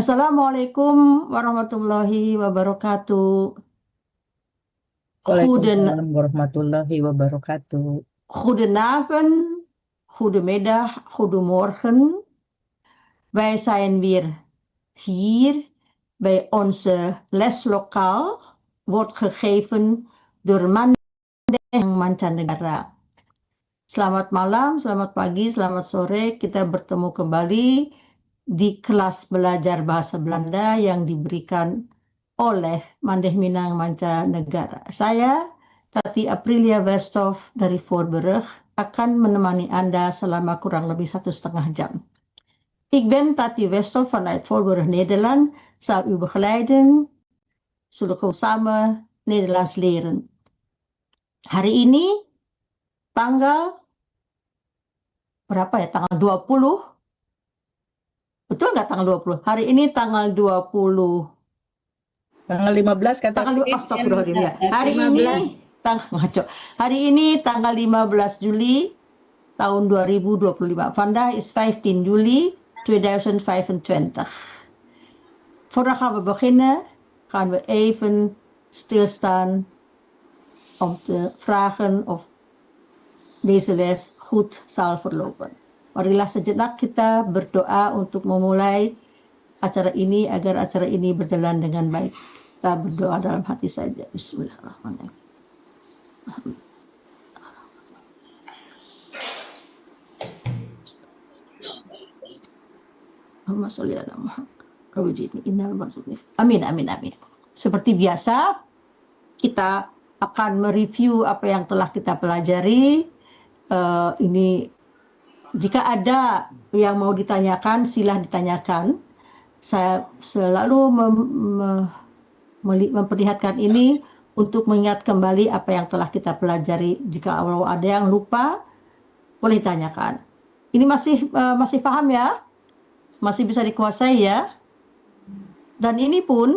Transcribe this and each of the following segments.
Assalamualaikum warahmatullahi wabarakatuh. Goeden, Waalaikumsalam warahmatullahi wabarakatuh. goedenavond, goedemiddag, goedemorgen. Wij zijn weer hier bij onze leslokaal. Wordt gegeven door Mandeng Mancanegara. Selamat malam, selamat pagi, selamat sore. Kita bertemu kembali di kelas belajar bahasa Belanda yang diberikan oleh Mandeh Minang Mancanegara. Saya, Tati Aprilia Westhoff dari Voorburg, akan menemani Anda selama kurang lebih 1,5 jam. Ik ben Tati Westhoff vanuit Voorburg, Nederland. Zal u begeleiden, zullen we samen Nederlands leren. Hari ini tanggal berapa ya? Tanggal 20. Betul nggak tanggal 20? Hari ini tanggal 20. Tanggal 15 kata Tanggal Astagfirullahaladzim ya. Hari ini ngaco. Hari ini tanggal 15 Juli tahun 2025. Vandaag is 15 juli 2025. Voordat gaan we beginnen, gaan we even stilstaan om te vragen of deze les goed zal verlopen. Marilah sejenak kita berdoa untuk memulai acara ini agar acara ini berjalan dengan baik. Kita berdoa dalam hati saja. Bismillahirrahmanirrahim. Amin, amin, amin. Seperti biasa, kita akan mereview apa yang telah kita pelajari. Ini jika ada yang mau ditanyakan, silah ditanyakan. Saya selalu memperlihatkan ini untuk mengingat kembali apa yang telah kita pelajari. Jika ada yang lupa, boleh ditanyakan. Ini masih paham ya? Masih bisa dikuasai ya? Dan ini pun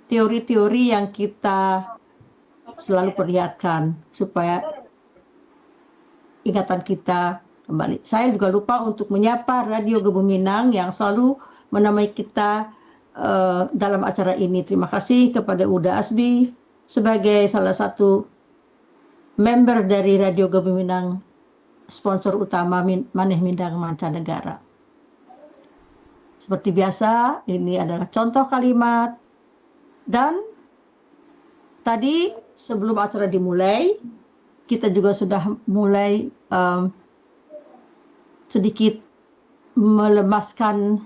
teori-teori yang kita selalu perlihatkan supaya ingatan kita kembali. Saya juga lupa untuk menyapa Radio Gebuminang yang selalu menemani kita dalam acara ini. Terima kasih kepada Uda Asbi sebagai salah satu member dari Radio Gebuminang, sponsor utama Mandeh Minang Mancanegara. Seperti biasa, ini adalah contoh kalimat. Dan tadi sebelum acara dimulai, kita juga sudah mulai sedikit melemaskan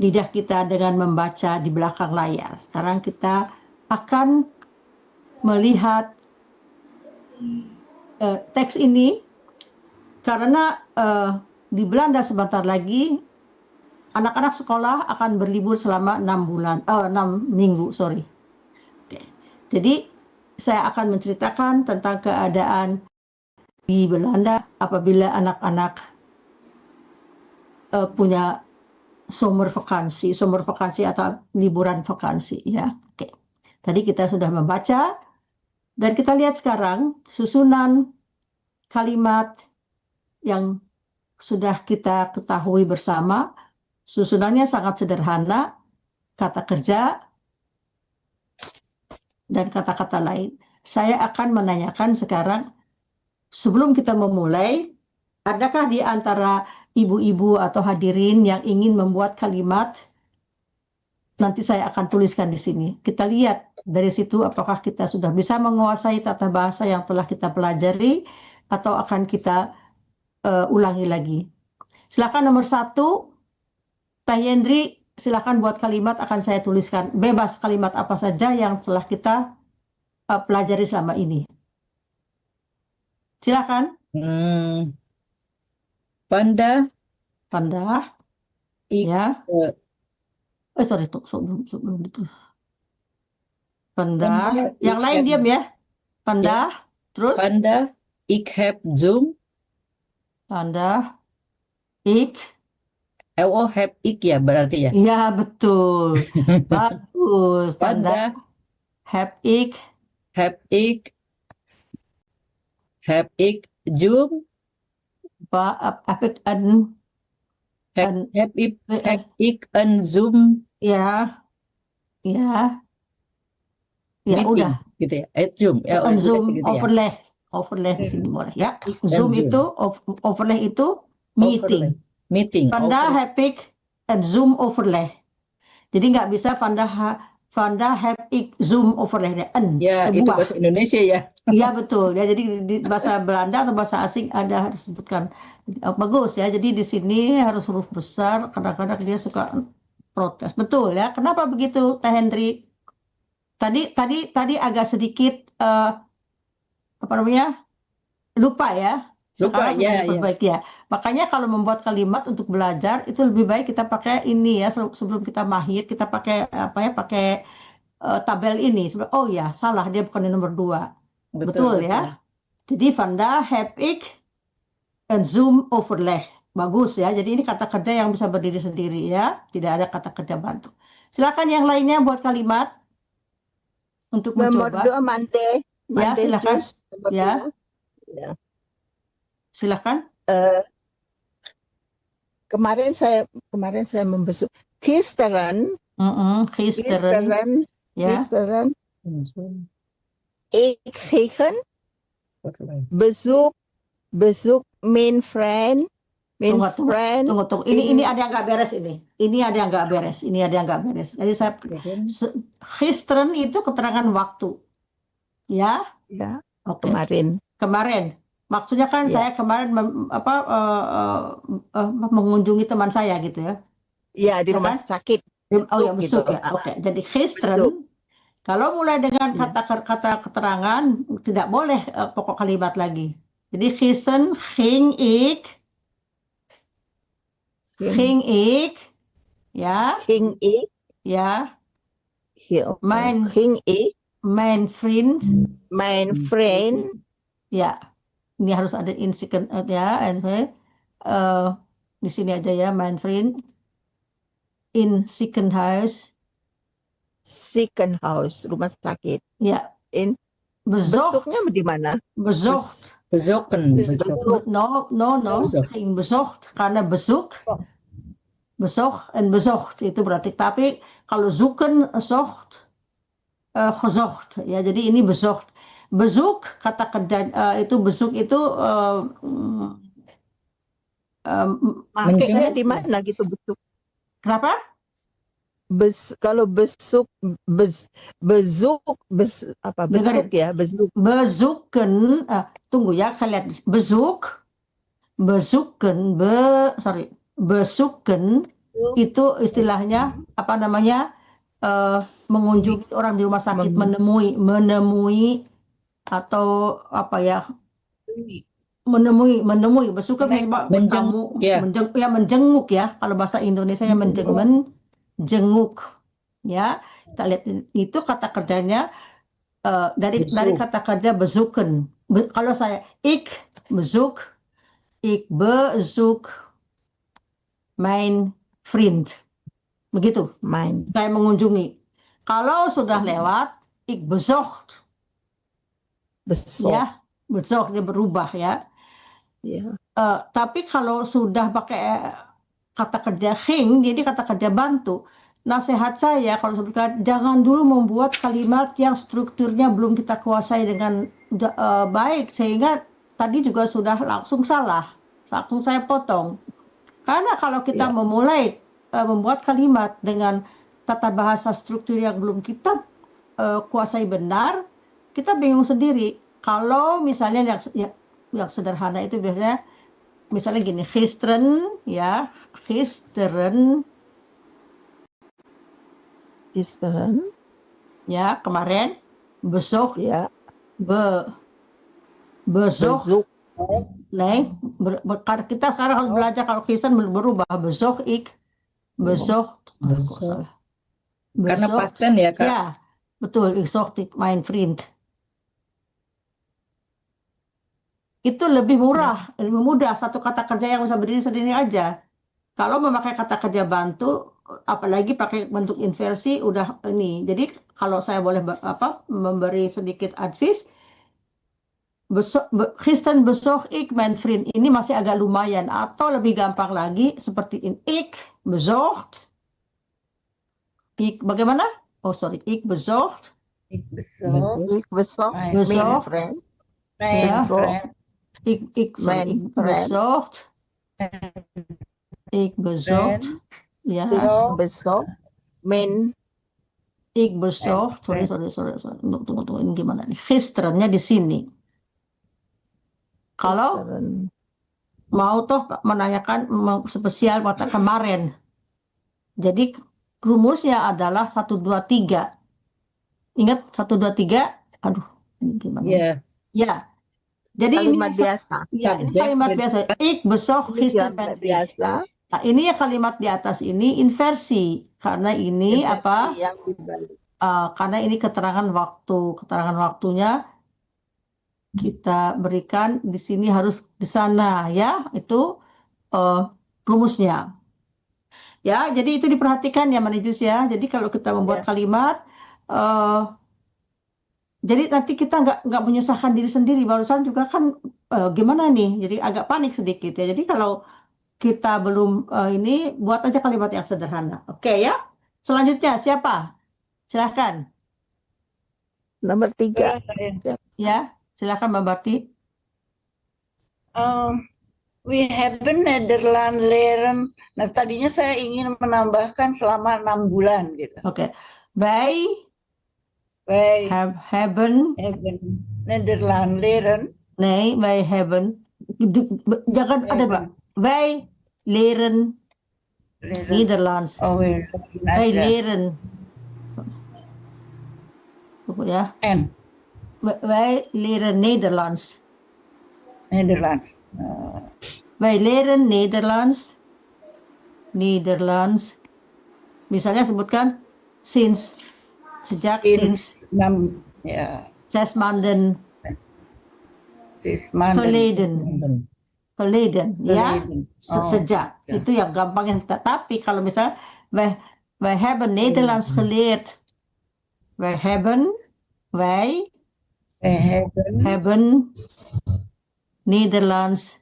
lidah kita dengan membaca di belakang layar. Sekarang kita akan melihat teks ini karena di Belanda sebentar lagi anak-anak sekolah akan berlibur selama 6 minggu. Oke. Jadi saya akan menceritakan tentang keadaan di Belanda apabila anak-anak punya summer vakansi atau liburan vakansi ya. Oke. Tadi kita sudah membaca dan kita lihat sekarang susunan kalimat yang sudah kita ketahui bersama. Susunannya sangat sederhana, kata kerja dan kata-kata lain. Saya akan menanyakan sekarang, sebelum kita memulai, adakah di antara ibu-ibu atau hadirin yang ingin membuat kalimat? Nanti saya akan tuliskan di sini. Kita lihat dari situ apakah kita sudah bisa menguasai tata bahasa yang telah kita pelajari atau akan kita ulangi lagi. Silakan nomor 1, Teh Yendri, silakan buat kalimat, akan saya tuliskan. Bebas kalimat apa saja yang telah kita pelajari selama ini. Silakan. Panda, ya. Sorry, sebelum itu. Panda. Yang lain diam ya. Panda. Ya. Terus? Panda, ik heb Zoom. Panda, ik. Heb ik ya berarti ya? Iya, betul. Bagus. Panda, heb ik. Heb ik Zoom. Heb ik een En, Heb eh, ik een Zoom ya, ya, ya meeting udah. gitu ya. Zoom ya udah Zoom gitu ya. overlay di sini boleh ya. Ik Zoom een Zoom itu overlay itu overlay meeting. meeting Vanda heb ik een Zoom overleg. Jadi nggak bisa Vanda heb ik Zoom overleg. ya itu Sebuah. bahasa Indonesia ya. Iya betul ya. Jadi di bahasa Belanda atau bahasa asing ada harus disebutkan. Bagus ya. Jadi di sini harus huruf besar. Kadang-kadang dia suka protes. Betul ya. Kenapa begitu, Teh Hendri? Tadi agak sedikit apa namanya? Lupa ya. Lupa Sekarang sudah ya ya. diperbaiki ya. Makanya kalau membuat kalimat untuk belajar itu lebih baik kita pakai ini ya, sebelum kita mahir kita pakai apa ya, pakai tabel ini. Oh ya, salah, dia bukan di nomor 2. Betul Betul betul. ya. Jadi Vanda heb ik een Zoom overleg. Bagus ya. Jadi ini kata kerja yang bisa berdiri sendiri ya. Tidak ada kata kerja bantu. Silakan yang lainnya buat kalimat untuk Nomor mencoba. 2 Monday. Ya, Monday silakan. juice. Nomor Ya. 2. Ya. Silakan. Kemarin saya membesuk gisteren. Gisteren. Ya. Gisteren. Zoom Ik gingen overlay. bezoek mijn friend. Tunggu. Ini ada yang nggak beres ini. Ini ada yang nggak beres. Jadi saya gisteren itu keterangan waktu. Ya. Ya, Oke. kemarin. Maksudnya kan Ya. saya kemarin mengunjungi teman saya gitu ya. Ya, di Ya rumah kan? sakit. Oh ya, besuk gitu. ya. Oke. Jadi gisteren kalau mulai dengan kata keterangan tidak boleh pokok kalimat lagi. Jadi gisteren ging ik ya. Ging ik. Ya. Ging ik. Mijn vriend. Mijn friend. Ya. Ini harus ada in second ya, di sini aja ya, mijn vriend in ziekenhuis. Ziekenhuis, rumah sakit. Ya. In Besoknya di mana? Bezocht. Bezoeken. No. Ging bezocht karena besuk. Bezocht en bezocht itu berarti. Tapi kalau zoeken, zocht, gezocht. Ya, jadi ini bezocht. Bezoek kata kerja itu besuk itu makanya di mana gitu besuk? Kenapa? Kalau besuk ya besuk. Bezoeken, tunggu ya, saya lihat. Bezoeken itu istilahnya apa namanya, mengunjungi orang di rumah sakit, menemui atau apa ya, menemui besukan bertamu, menjenguk ya, kalau bahasa Indonesia ya menjenguk ya. Kita lihat itu kata kerjanya dari kata kerja bezoeken. Kalau saya ik bezoek mijn vriend, begitu, saya mengunjungi. Kalau sudah lewat ik bezocht. Ya, bezocht dia berubah ya. Tapi kalau sudah pakai kata kerja ging, jadi kata kerja bantu. Nasihat saya kalau seperti jangan dulu membuat kalimat yang strukturnya belum kita kuasai dengan baik, sehingga tadi juga sudah langsung salah. Langsung saya potong. Karena kalau kita memulai membuat kalimat dengan tata bahasa struktur yang belum kita kuasai benar, kita bingung sendiri. Kalau misalnya yang sederhana itu biasanya misalnya gini, gisteren ya, kemarin, besok ya, besok kita sekarang harus belajar kalau gisteren berubah, besok ik karena pasten ya Kak. Ya, betul, ik zocht mijn vriend. Itu lebih murah, lebih mudah, satu kata kerja yang bisa berdiri sendiri aja. Kalau memakai kata kerja bantu, apalagi pakai bentuk inversi, udah ini. Jadi kalau saya boleh memberi sedikit advice, Gisteren bezocht ik mijn vriend. Ini masih agak lumayan. Atau lebih gampang lagi seperti in ik bezocht. Bagaimana? Oh sorry, ik bezocht. Ik bezocht Ik bezocht mijn mijn Bezocht. vriend. mijn Bezocht. vriend. Ik Mijn bezocht. Ik bezocht. Ja. Ik bezocht mijn Ik bezocht. Sorry. Tunggu. Ini gimana nih? Gisterennya di sini. Kalau gisteren. mau toh menanyakan spesial kata kemarin. Jadi rumusnya adalah 1, 2, 3. Ingat 1, 2, 3? Aduh, ini gimana? Ya, Ya. Jadi Kalimat ini biasa. ya, ini Subjek kalimat dan- biasa. Ik bezocht Ini gisteren kalimat mijn vriend. biasa. Nah, ini ya kalimat di atas ini inversi karena ini Inversi apa? Yang dibalik. Karena ini keterangan waktunya kita berikan di sini harus di sana ya, itu rumusnya. Ya, jadi itu diperhatikan ya Manijus ya. Jadi kalau kita membuat Ya. kalimat, jadi nanti kita nggak menyusahkan diri sendiri. Barusan juga kan gimana nih? Jadi agak panik sedikit ya. Jadi kalau kita belum ini buat aja kalimat yang sederhana. Oke ya. Selanjutnya siapa? Silahkan. Nomor 3. Ya, silakan Mbak Barti. We have Nederland leren. Nah, tadinya saya ingin menambahkan selama 6 bulan gitu. Oke. Wij Wij hebben, hebben Nederland leren. nee, wij hebben, jangan ada Mbak. Wij leren Nederlands. Oh, Wij leren. Ya. En Wij leren Nederlands. Nederlands. Wij leren Nederlands. Nederlands. Misalnya sebutkan sejak 6 ya, 6 maanden 6 maanden. geleden, ya. Geleden. Oh, Sejak. ya. Itu yang gampang yang kita. Tapi kalau misalnya wij hebben Nederlands geleerd. Wij hebben Nederlands.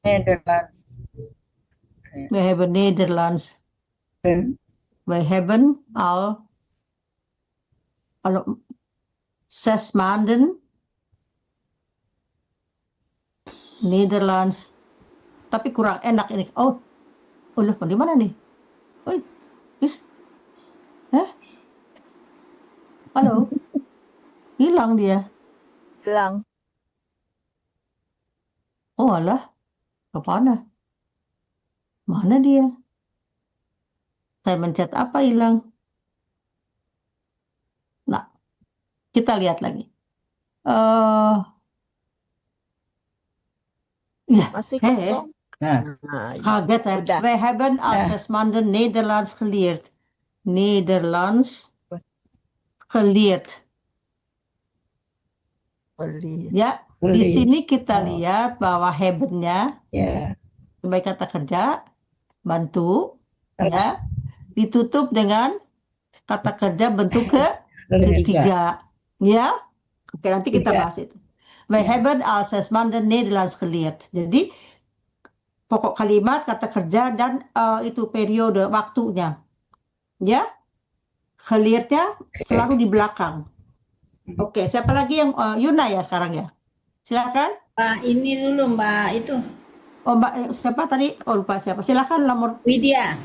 Nederlands. Wij hebben Nederlands. Wij hebben al 6 maanden Nederlands. Tapi kurang enak ini. Oh, loh, di mana nih? Oh, halo, hilang dia. Hilang. Oh alah, kemana? Mana dia? Saya mencet apa hilang? Nah, kita lihat lagi. Ya, Masih kosong. Nah, Nah, kaget ya. Udah. Wij hebben al Ja. 6 maanden Nederlands geleerd. Nederlands geleerd. beli. Ya, di Geleerd. sini kita Oh. lihat bahwa havennya ya. sebagai kata kerja bantu, ya, ditutup dengan kata kerja bentuk ketiga, ya. Oke, nanti kita Tiga. bahas itu. Wij hebben al 6 maanden Nederlands geleerd. Jadi pokok kalimat, kata kerja dan itu periode waktunya, ya. Geleerdnya selalu di belakang. Oke, siapa lagi yang Yuna ya sekarang ya? Silakan. Mbak ini dulu Mbak itu Oh Mbak siapa tadi? Oh lupa siapa. Silakan nomor. Widya.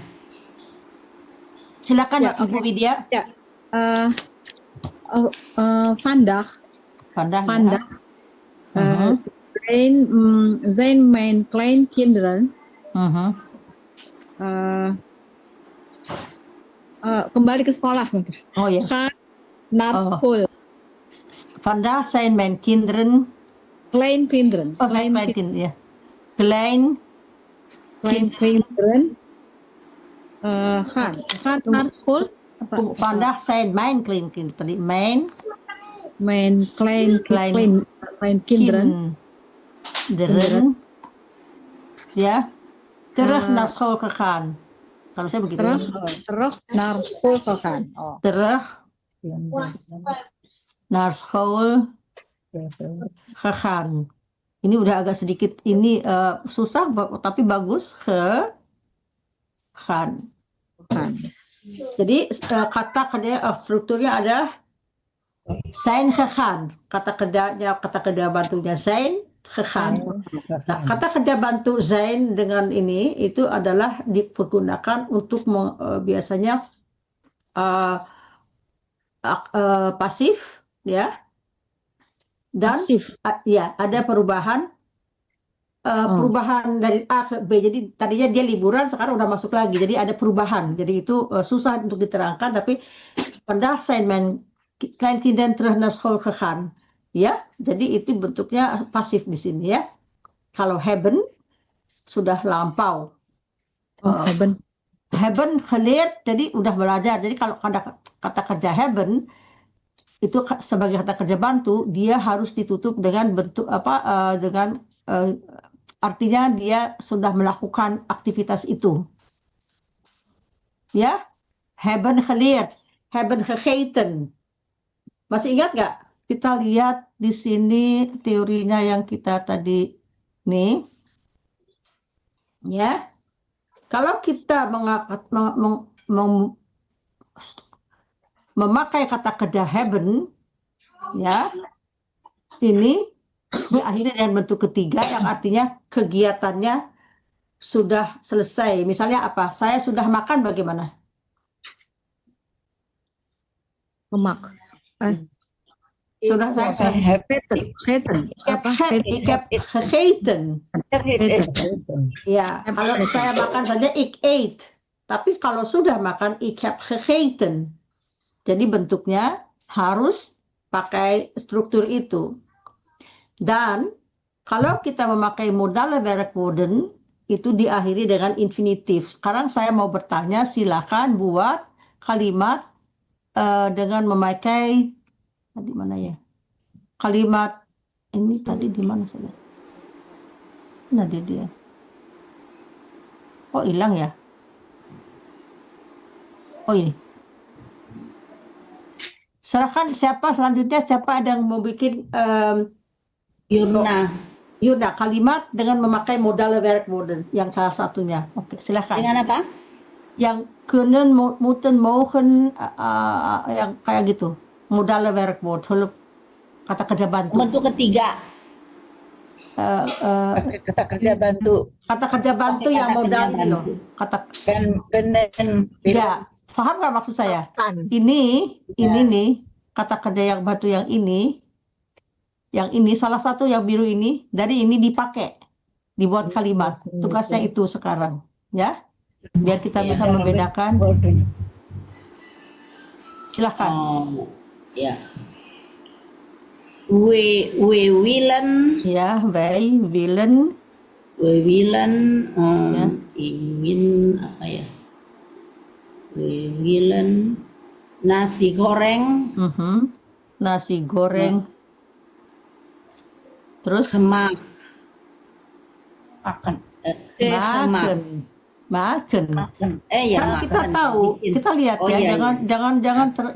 Silakan Ya, Ibu Widya. Vandaag, Pandang. vandaag Ya. zijn mijn kleinkinderen kembali ke sekolah. Oh ya. Gaan naar Oh. school. Vandaag zijn mijn kinderen. Kleinkinderen. Oh, kleinkinderen. Ja. Kleinkinderen gaan naar school. Vandaag zijn mijn kleinkinderen. Tadi Mijn kleinkinderen. kinderen. Ya. Terug naar school gegaan. Kalau saya begitu. Terug naar school gegaan. Oh. Terug naar school Gegaan. Ini udah agak sedikit ini susah tapi bagus. Gegaan. Jadi kata kerja strukturnya adalah zijn gegaan. Kata kerja bantunya zijn gegaan. Nah, kata kerja bantu zijn dengan ini itu adalah dipergunakan untuk biasanya pasif, ya. Dan Pasif. ya ada perubahan dari A ke B. Jadi tadinya dia liburan, sekarang udah masuk lagi. Jadi ada perubahan. Jadi itu susah untuk diterangkan. Tapi vandaag zijn mijn kleinkinderen terug naar school gegaan. Ya, jadi itu bentuknya pasif di sini ya. Kalau hebben sudah lampau. Haben. Hebben geleerd, jadi udah belajar. Jadi kalau kata kerja hebben itu sebagai kata kerja bantu, dia harus ditutup dengan bentuk dengan artinya dia sudah melakukan aktivitas itu. Ya, hebben geleerd, hebben gegeten. Masih ingat nggak? Kita lihat di sini teorinya yang kita tadi nih. Ya. Kalau kita memakai kata kerja hebben, ya, ini diakhiri dengan bentuk ketiga yang artinya kegiatannya sudah selesai. Misalnya apa? Saya sudah makan, bagaimana? Gemak. Sudah saya Gegeten. Apa? ik heb gegeten. Ya, kalau saya makan saja ik eet. Tapi kalau sudah makan ik heb gegeten. Jadi bentuknya harus pakai struktur itu. Dan kalau kita memakai modale werkwoorden itu diakhiri dengan infinitif. Sekarang saya mau bertanya, silakan buat kalimat dengan memakai tadi mana ya? Kalimat ini tadi di mana saja? Nah, dia. Oh, hilang ya? Oh, ini. Serahkan siapa selanjutnya, siapa ada yang mau bikin Yuna, kalimat dengan memakai modale werkwoorden yang salah satunya. Oke, silakan. Dengan apa? Yang kunnen, moeten, mogen, yang kayak gitu. Modale werkwoord, hulp, kata kerja bantu. Bentuk ketiga. Kata kerja bantu. Kata kerja bantu yang Kata kerja modalnya loh. bantu. Kata Benen. ya, paham nggak maksud saya? Ini nih kata kerja yang bantu yang ini salah satu yang biru ini dari ini dipakai dibuat kalimat. Tugasnya itu sekarang, ya. Biar kita bisa membedakan. Silahkan. Ya. We willen. Ya, wij willen. We willen. Ya. Ingin apa ya? We willen nasi goreng. Nasi goreng. Terus Gemak. Makan. Makan. Ya, Kan kita makan. tahu, Bikin. kita lihat Oh, ya, iya, jangan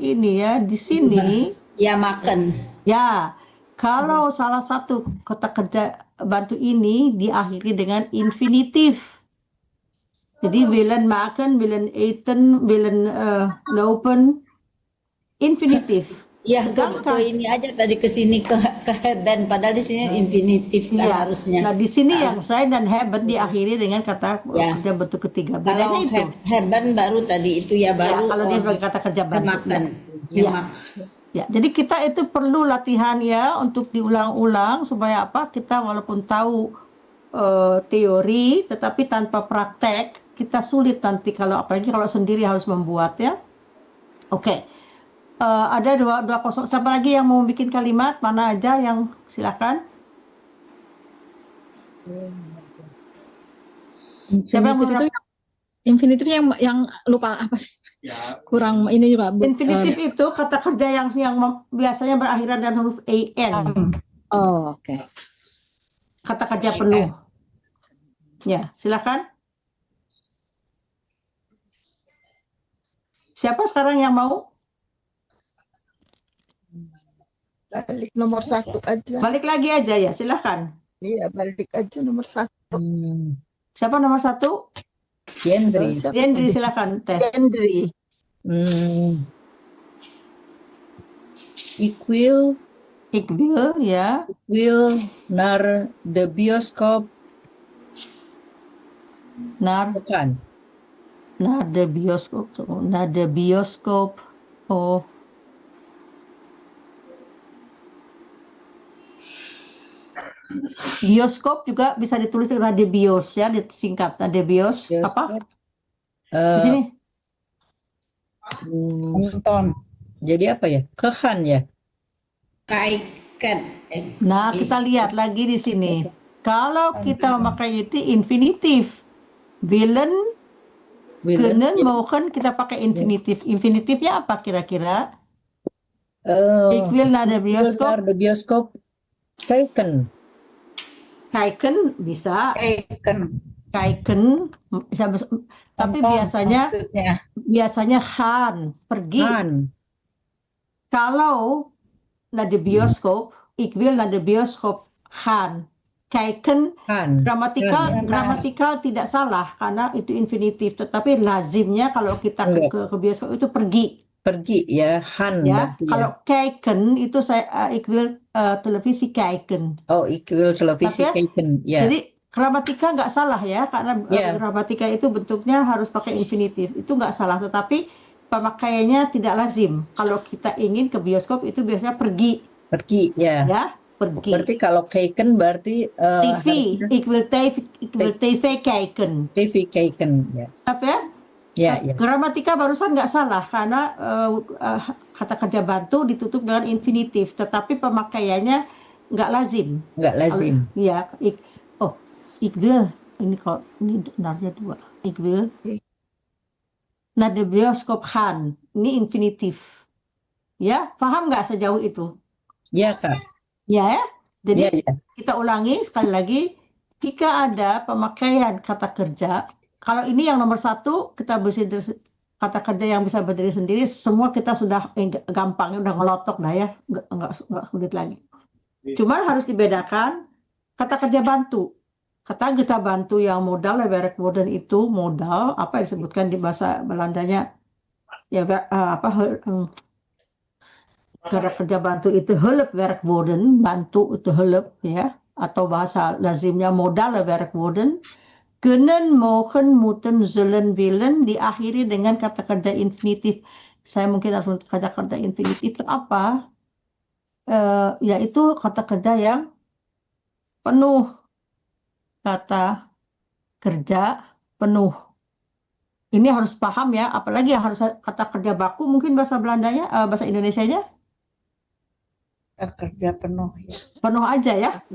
ini ya di sini. Ya, makan. Ya, kalau salah satu kata kerja bantu ini diakhiri dengan infinitif. Jadi willen maken, willen eten, willen lopen, infinitif. Ya, ke Sedangkan- ini aja tadi ke sini ke hebben, padahal di sini infinitif kan Ya. harusnya. Nah, di sini yang saya dan hebben diakhiri dengan kata Ya. kerja bentuk ketiga. Kalau Bedanya itu. hebben baru tadi itu ya Ya, baru kalau dia sebagai kata kerja bantu. makan. Ya. Gemak. Ya, jadi kita itu perlu latihan ya untuk diulang-ulang supaya apa? Kita walaupun tahu teori, tetapi tanpa praktek kita sulit nanti kalau apalagi kalau sendiri harus membuat ya. Oke. Ada 220. Siapa lagi yang mau bikin kalimat? Mana aja yang silakan? Siapa yang mau Infinitif yang lupa apa sih? Kurang ini juga. infinitif itu kata kerja yang biasanya berakhiran dengan huruf an. Oh, oke. Kata kerja penuh. Ya, silakan. Siapa sekarang yang mau? Balik nomor 1 aja. Balik lagi aja ya, silakan. Iya, balik aja nomor 1. Siapa nomor 1? Gendry. Gendry, silakan tes. Gendry. Iqbal Iqbal ya. naar de bioscoop Naar gaan. de bioskop. Naar de bioskop. Oh. Bioskop juga bisa ditulis dengan debios ya, disingkat debios. Apa? Di sini. Nonton. Jadi apa ya? Kehan ya? Kaikan. Nah, kita lihat lagi di sini. Kalau kita memakai itu infinitif. Willen, kunnen, mogen, kita pakai infinitif. Infinitifnya apa kira-kira? Ik wil naar de bioskop. Naar de bioscoop kijken. Kijken bisa. Kijken bisa, tapi Nonton biasanya maksudnya. gaan, pergi. Gaan. Kalau naar de bioscoop, ik wil naar de bioscoop gaan. Kijken, Gaan. gramatikal tidak salah karena itu infinitif, tetapi lazimnya kalau kita ke bioskop itu pergi. Pergi ya, gaan Ya, berarti ya. kalau kijken itu ik wil televisi kijken. Oh, ik wil televisi Tapi ya, kijken. Ya. Jadi gramatika nggak salah ya, karena Ya. gramatika itu bentuknya harus pakai infinitif. Itu nggak salah, tetapi pemakaiannya tidak lazim. Kalau kita ingin ke bioskop itu biasanya pergi, Pergi ya. ya, pergi. Berarti kalau kijken berarti TV, ik wil TV kijken. TV kijken ya. Tapi ya, Ya, ya. gramatika barusan nggak salah karena kata kerja bantu ditutup dengan infinitif, tetapi pemakaiannya nggak lazim. Nggak lazim. Ya, ik wil, ini kok ini benarnya 2. Ik wil naar de bioskop gaan. Ini infinitif. Ya, paham nggak sejauh itu? Ya, Kak. Ya, ya. Jadi Ya, ya. kita ulangi sekali lagi. Jika ada pemakaian kata kerja, kalau ini yang nomor 1 kita kata kerja yang bisa berdiri sendiri, semua kita sudah gampang, udah ngelotok dah ya, nggak sulit lagi. Cuman harus dibedakan kata kerja bantu. Kata kerja bantu yang modal, werkwoorden itu modal, apa yang disebutkan di bahasa Belandanya, ya kata kerja bantu itu hulpwerkwoorden, bantu itu hulp ya, atau bahasa lazimnya modal werkwoorden. Kunnen, mogen, moeten, zullen, willen diakhiri dengan kata kerja infinitif. Saya mungkin harus kata kerja infinitif itu apa? Yaitu kata kerja yang penuh. Kata kerja penuh. Ini harus paham ya, apalagi yang harus kata kerja baku, mungkin bahasa Belandanya, bahasa Indonesianya? Kata kerja penuh ya. Penuh aja ya?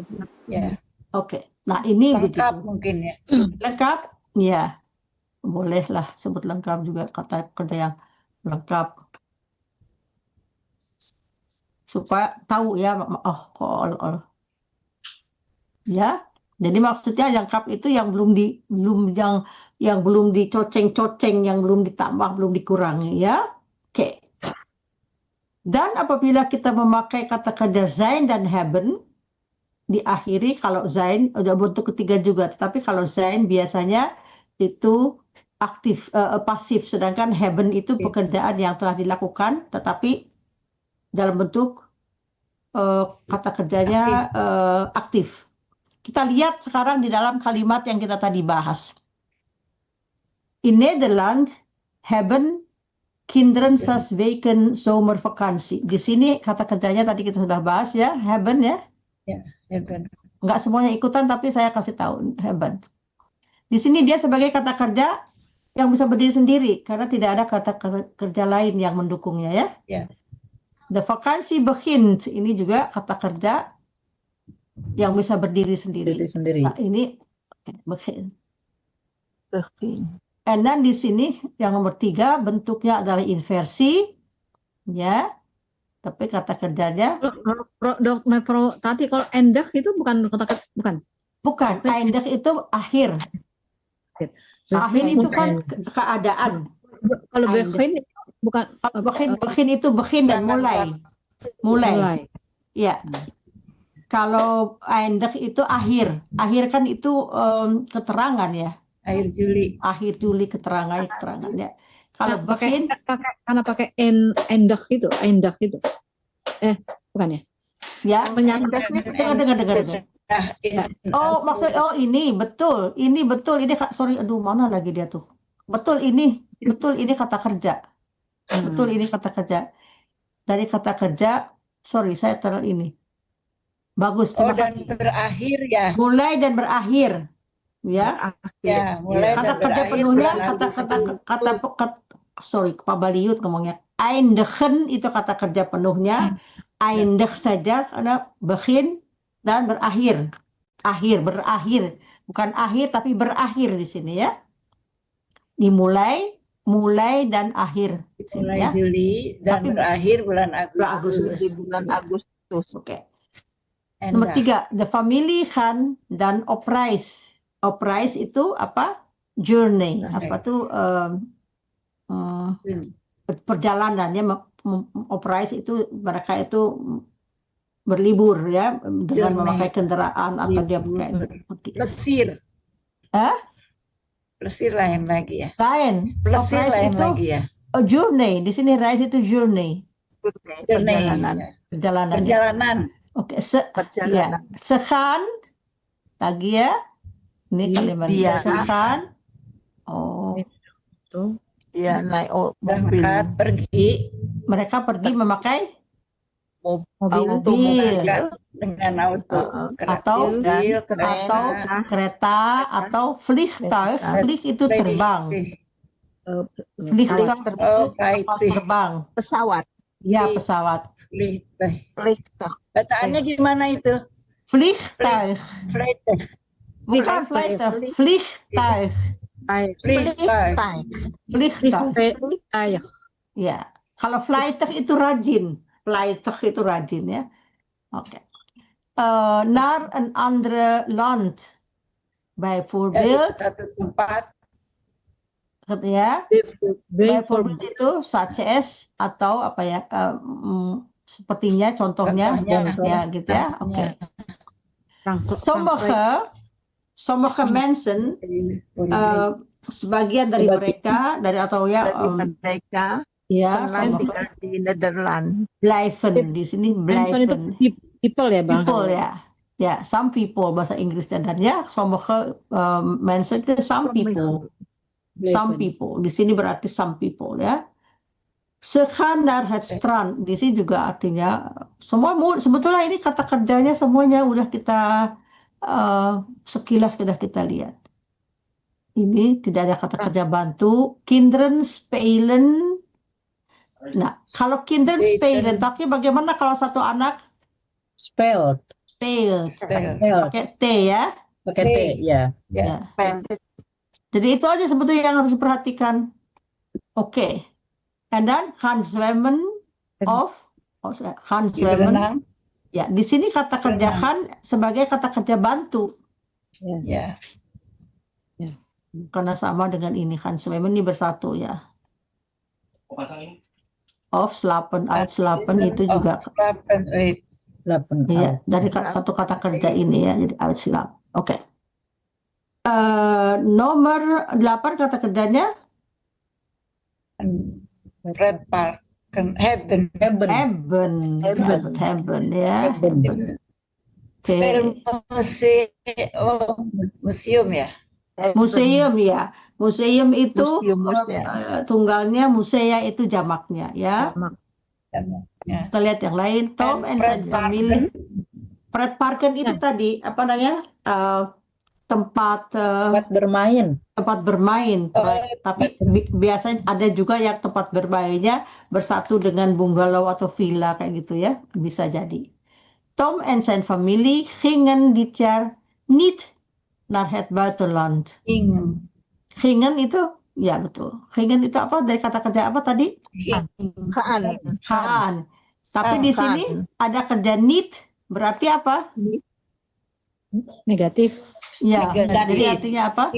Ya. Oke. Nah ini Lengkap begitu. mungkin ya. Lengkap? Ya. Bolehlah sebut lengkap juga, kata kerja yang lengkap. Supaya tahu ya, ya. Jadi maksudnya lengkap itu yang belum dicoceng-coceng, yang belum ditambah, belum dikurangi ya. Oke. Dan apabila kita memakai kata kerja zijn dan hebben, diakhiri kalau zijn udah bentuk ketiga juga, tetapi kalau zijn biasanya itu aktif, pasif, sedangkan hebben itu pekerjaan yang telah dilakukan tetapi dalam bentuk kata kerjanya aktif. Kita lihat sekarang di dalam kalimat yang kita tadi bahas. In Nederland hebben kinderen 6 weken zomervakantie. Di sini kata kerjanya tadi kita sudah bahas ya, hebben ya. Ya benar. Nggak semuanya ikutan, tapi saya kasih tahu hebben. Di sini dia sebagai kata kerja yang bisa berdiri sendiri karena tidak ada kata kerja lain yang mendukungnya ya. Ya. De vakantie begint, ini juga kata kerja yang bisa berdiri sendiri. Diri sendiri. Nah, ini begin. Begin. Dan di sini yang nomor 3 bentuknya adalah inversi, ya. Tapi kata kerjanya Tati kalau endah itu bukan bukan. Eindig itu akhir. Akhir itu kan keadaan. Kalau begin bukan Begin itu begin dan mulai. Ya. Kalau eindig itu akhir. Akhir kan itu keterangan ya. Akhir Juli. Akhir Juli keterangan ya. Kalau begin karena pakai endah itu, bukan ya? ya. Menyatakan Dengar. Nah, Oh, ini betul. Ini sorry, aduh mana lagi dia tuh. Betul ini kata kerja. Betul ini kata kerja. Dari kata kerja, sorry saya ini. Bagus. dan berakhir ya. Mulai dan berakhir. Ya. Ya, mulai Kata dan kerja berakhir penuhnya bulan Agustus. sorry, Pak Baliut ngomongnya. Eindigen itu kata kerja penuhnya. Eindig saja karena begin dan berakhir. Berakhir. Bukan akhir tapi berakhir di sini ya. Dimulai, mulai dan akhir. Mulai Ya. Juli dan Tapi berakhir bulan Agustus. di bulan Agustus. Oke. Nomor 3, the family kan dan oprais. Oprais itu apa? Journey. Apa tuh perjalanannya. Oprais itu mereka itu berlibur ya dengan Journey. memakai kendaraan atau dia pakai Plesir. Plesir lain lagi ya. lain. Plesir Oprais lain itu lagi ya. journey. Di sini rise itu journey. Perjalanan. Perjalanan. Oke, Perjalanan. ya. Sekan lagi ya. Ini kalimatnya sekan. Oh, Dia naik mobil. Berangkat pergi mereka pergi memakai Mobil. dengan auto. atau Mobil, kereta atau vliegtuig. Vlieg itu terbang. Vliegtuig terbang. Pesawat. Ya, pesawat. Vliegtuig. Bacaannya gimana itu? Vliegtuig. Vliegtuig. Bukan vliegtuig. Vliegtuig. Vliegtuig. Ya. Kalau vliegtuig itu rajin. Vliegtuig itu rajin ya. Oke. Naar een andere land. Bijvoorbeeld, Satu tempat. ya. Bijvoorbeeld itu such as atau apa ya? Sepertinya, contohnya, ya gitu ya. Oke. Sommige mensen, sebagian dari mereka, atau ya, mereka ya, senang tinggal di Nederland. blijven di sini, Mensen itu blijven. people ya Bang? People ya. Ya, some people bahasa Inggrisnya, dan ya sommige mensen itu some people. Some people. Di sini berarti some people ya. Ze gaan naar het strand. Di sini juga artinya semua sebetulnya ini kata kerjanya semuanya udah kita sekilas sudah kita lihat. Ini tidak ada kata kerja bantu. Kinderen spelen. Nah, kalau kinderen spelen, tapi bagaimana kalau satu anak Spelled. Pakai T ya. Pakai T, ya. Ya. Jadi itu aja sebetulnya yang harus diperhatikan. Oke. And then gaan zwemmen gaan zwemmen. Ya, di sini kata kerja kan sebagai kata kerja bantu. Ya. Karena sama dengan ini kan zwemmen ini bersatu ya. Of slapen, uitslapen itu juga. Ya, dari satu kata kerja ini ya, jadi uitslapen. Oke. Nomor 8 kata kerjanya Hebben ya. Oke. Museum ya. Museum ya. Museum itu Museum. tunggalnya, musea itu jamaknya ya. Kita lihat yang lain. Tom and zijn family. Pretparken itu tadi apa namanya? Tempat bermain. Tempat bermain. Tapi biasanya ada juga yang tempat bermainnya bersatu dengan bungalow atau villa kayak gitu ya. Bisa jadi. Tom en zijn familie gingen dit jaar niet naar het buitenland. Gingen itu, ya betul. Gingen itu apa? Dari kata kerja apa tadi? Gaan. Tapi di sini ada kerja niet, berarti apa? Negatif. Ya, Negatif. jadi artinya apa?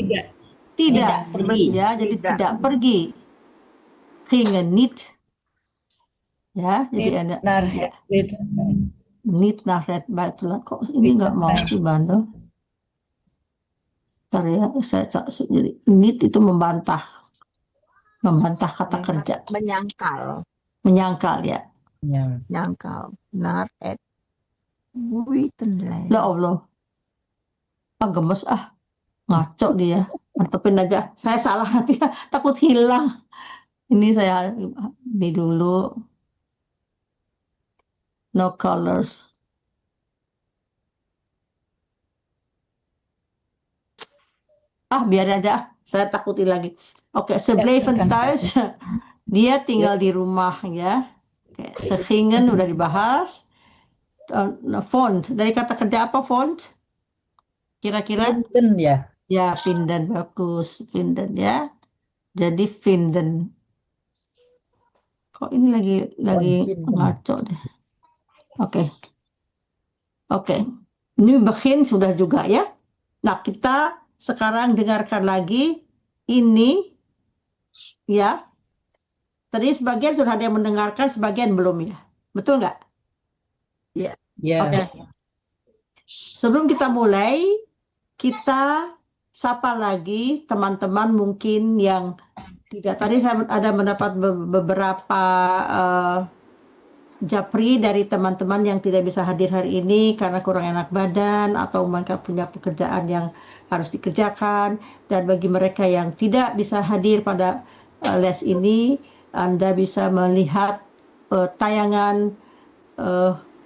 Tidak pergi. Ya, jadi tidak pergi. Gingen niet. Ya, jadi ada. Niet naar het buitenland. Kok ini nggak mau sih bandel. Ntar ya, jadi niet itu membantah kata kerja, menyangkal ya. Ya. Nyangkal. Naar het buitenland. Ya Allah, gemes ngaco dia, mantepin aja. Saya salah nanti takut hilang. Ini saya ini dulu. No colors. Biar aja, saya takutin lagi. Oke, ze bleven thuis. Dia tinggal di rumah ya. Oke, ze gingen udah dibahas. Vond, dari kata kerja apa vond? Kira-kira? Vinden ya. Ya, vinden, bagus, vinden ya. Jadi vinden. Kok ini lagi vinden. ngaco deh. Oke. Ini begin sudah juga ya. Nah, kita sekarang dengarkan lagi ini ya. Tadi sebagian sudah ada yang mendengarkan, sebagian belum ya. Betul nggak? Ya. Oke. Sebelum kita mulai, kita sapa lagi teman-teman mungkin yang tidak. Tadi saya ada mendapat beberapa japri dari teman-teman yang tidak bisa hadir hari ini karena kurang enak badan atau mereka punya pekerjaan yang harus dikerjakan. Dan bagi mereka yang tidak bisa hadir pada les ini, Anda bisa melihat tayangan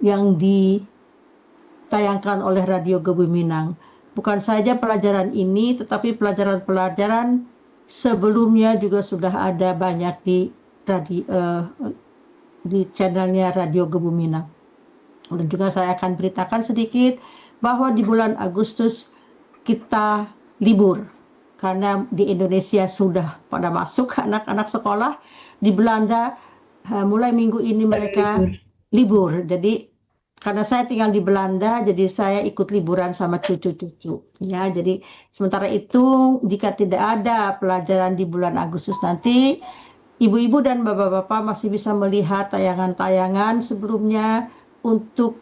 yang ditayangkan oleh Radio Gebuminang. Bukan saja pelajaran ini, tetapi pelajaran-pelajaran sebelumnya juga sudah ada banyak di channelnya Radio Gebuminang. Dan juga saya akan beritakan sedikit bahwa di bulan Agustus kita libur karena di Indonesia sudah pada masuk anak-anak sekolah. Di Belanda mulai minggu ini mereka libur. Jadi karena saya tinggal di Belanda, jadi saya ikut liburan sama cucu-cucu. Ya, jadi sementara itu jika tidak ada pelajaran di bulan Agustus nanti, ibu-ibu dan bapak-bapak masih bisa melihat tayangan-tayangan sebelumnya untuk